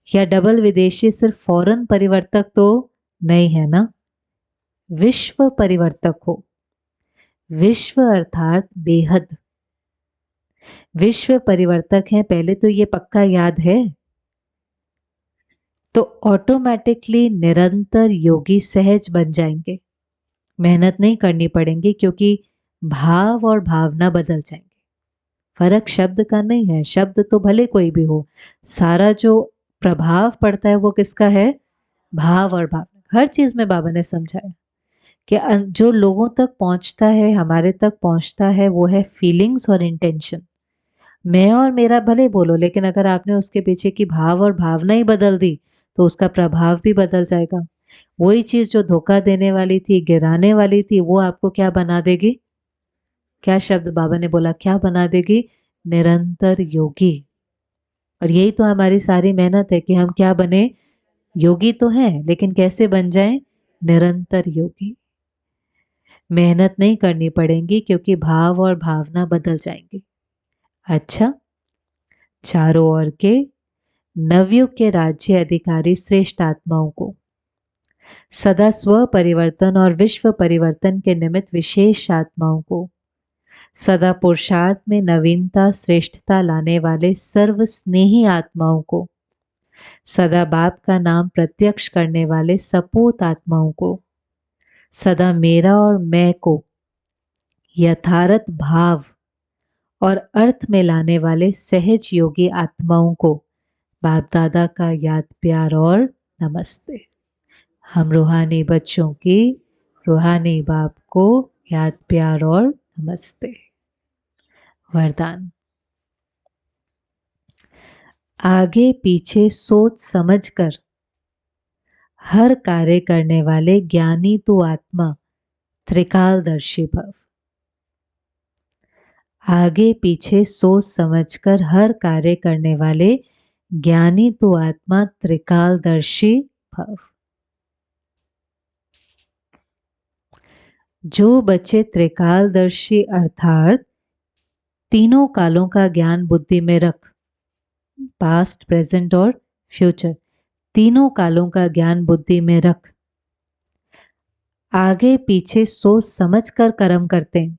या डबल विदेशी सिर्फ फॉरेन परिवर्तक तो नहीं है ना, विश्व परिवर्तक हो। विश्व अर्थात बेहद। विश्व परिवर्तक है, पहले तो ये पक्का याद है। तो ऑटोमेटिकली निरंतर योगी सहज बन जाएंगे। मेहनत नहीं करनी पड़ेगी, क्योंकि भाव और भावना बदल जाएंगे। फर्क शब्द का नहीं है, शब्द तो भले कोई भी हो, सारा जो प्रभाव पड़ता है वो किसका है? भाव और भावना। हर चीज में बाबा ने समझाया कि जो लोगों तक पहुंचता है, हमारे तक पहुंचता है, वो है फीलिंग्स और इंटेंशन। मैं और मेरा भले बोलो, लेकिन अगर आपने उसके पीछे की भाव और भावना ही बदल दी तो उसका प्रभाव भी बदल जाएगा। वही चीज जो धोखा देने वाली थी, गिराने वाली थी, वो आपको क्या बना देगी? क्या शब्द बाबा ने बोला, क्या बना देगी? निरंतर योगी। और यही तो हमारी सारी मेहनत है कि हम क्या बने? योगी तो हैं, लेकिन कैसे बन जाएं? निरंतर योगी। मेहनत नहीं करनी पड़ेगी, क्योंकि भाव और भावना बदल जाएंगे। अच्छा, चारों ओर के नवयुग के राज्य अधिकारी श्रेष्ठ आत्माओं को सदा स्व परिवर्तन और विश्व परिवर्तन के निमित्त विशेष आत्माओं को सदा पुरुषार्थ में नवीनता श्रेष्ठता लाने वाले सर्व स्नेही आत्माओं को सदा बाप का नाम प्रत्यक्ष करने वाले सपूत आत्माओं को सदा मेरा और मैं को यथार्थ भाव और अर्थ में लाने वाले सहज योगी आत्माओं को बाप दादा का याद प्यार और नमस्ते। हम रूहानी बच्चों की रूहानी बाप को याद प्यार और नमस्ते। वरदान। आगे पीछे सोच समझकर हर कार्य करने वाले ज्ञानी तू आत्मा त्रिकालदर्शी भव। आगे पीछे सोच समझकर हर कार्य करने वाले ज्ञानी तो आत्मा त्रिकालदर्शी भव। जो बच्चे त्रिकालदर्शी अर्थात तीनों कालों का ज्ञान बुद्धि में रख, पास्ट प्रेजेंट और फ्यूचर, तीनों कालों का ज्ञान बुद्धि में रख, आगे पीछे सोच समझ कर कर्म करते हैं,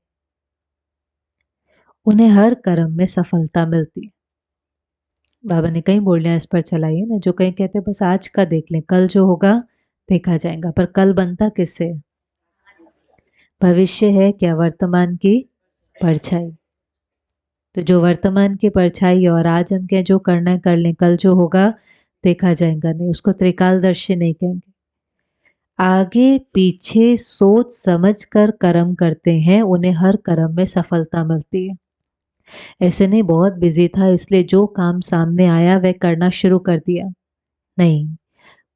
उन्हें हर कर्म में सफलता मिलती है। बाबा ने कई बोलियां इस पर चलाई है ना, जो कहीं कहते बस आज का देख लें, कल जो होगा देखा जाएगा, पर कल बनता किससे? भविष्य है क्या? वर्तमान की परछाई। तो जो वर्तमान की परछाई और आज हम क्या जो करना है कर लें, कल जो होगा देखा जाएगा नहीं, उसको त्रिकालदर्शी नहीं कहेंगे। आगे पीछे सोच समझ कर कर्म करते हैं, उन्हें हर कर्म में सफलता मिलती है। ऐसे नहीं बहुत बिजी था इसलिए जो काम सामने आया वह करना शुरू कर दिया, नहीं।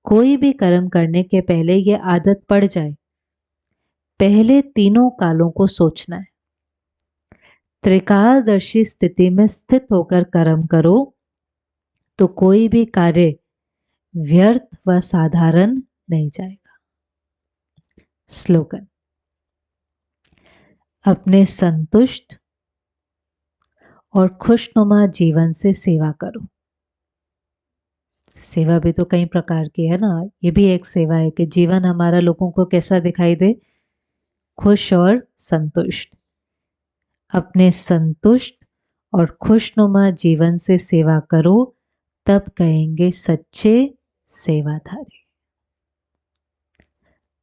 कोई भी कर्म करने के पहले ये आदत पड़ जाए, पहले तीनों कालों को सोचना है। त्रिकालदर्शी स्थिति में स्थित होकर कर्म करो तो कोई भी कार्य व्यर्थ व साधारण नहीं जाएगा। स्लोगन: अपने संतुष्ट और खुशनुमा जीवन से सेवा करो। सेवा भी तो कई प्रकार की है ना, ये भी एक सेवा है कि जीवन हमारा लोगों को कैसा दिखाई दे, खुश और संतुष्ट। अपने संतुष्ट और खुशनुमा जीवन से सेवा करो, तब कहेंगे सच्चे सेवाधारी,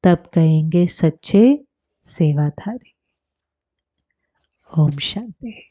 तब कहेंगे सच्चे सेवाधारी। ओम शांति।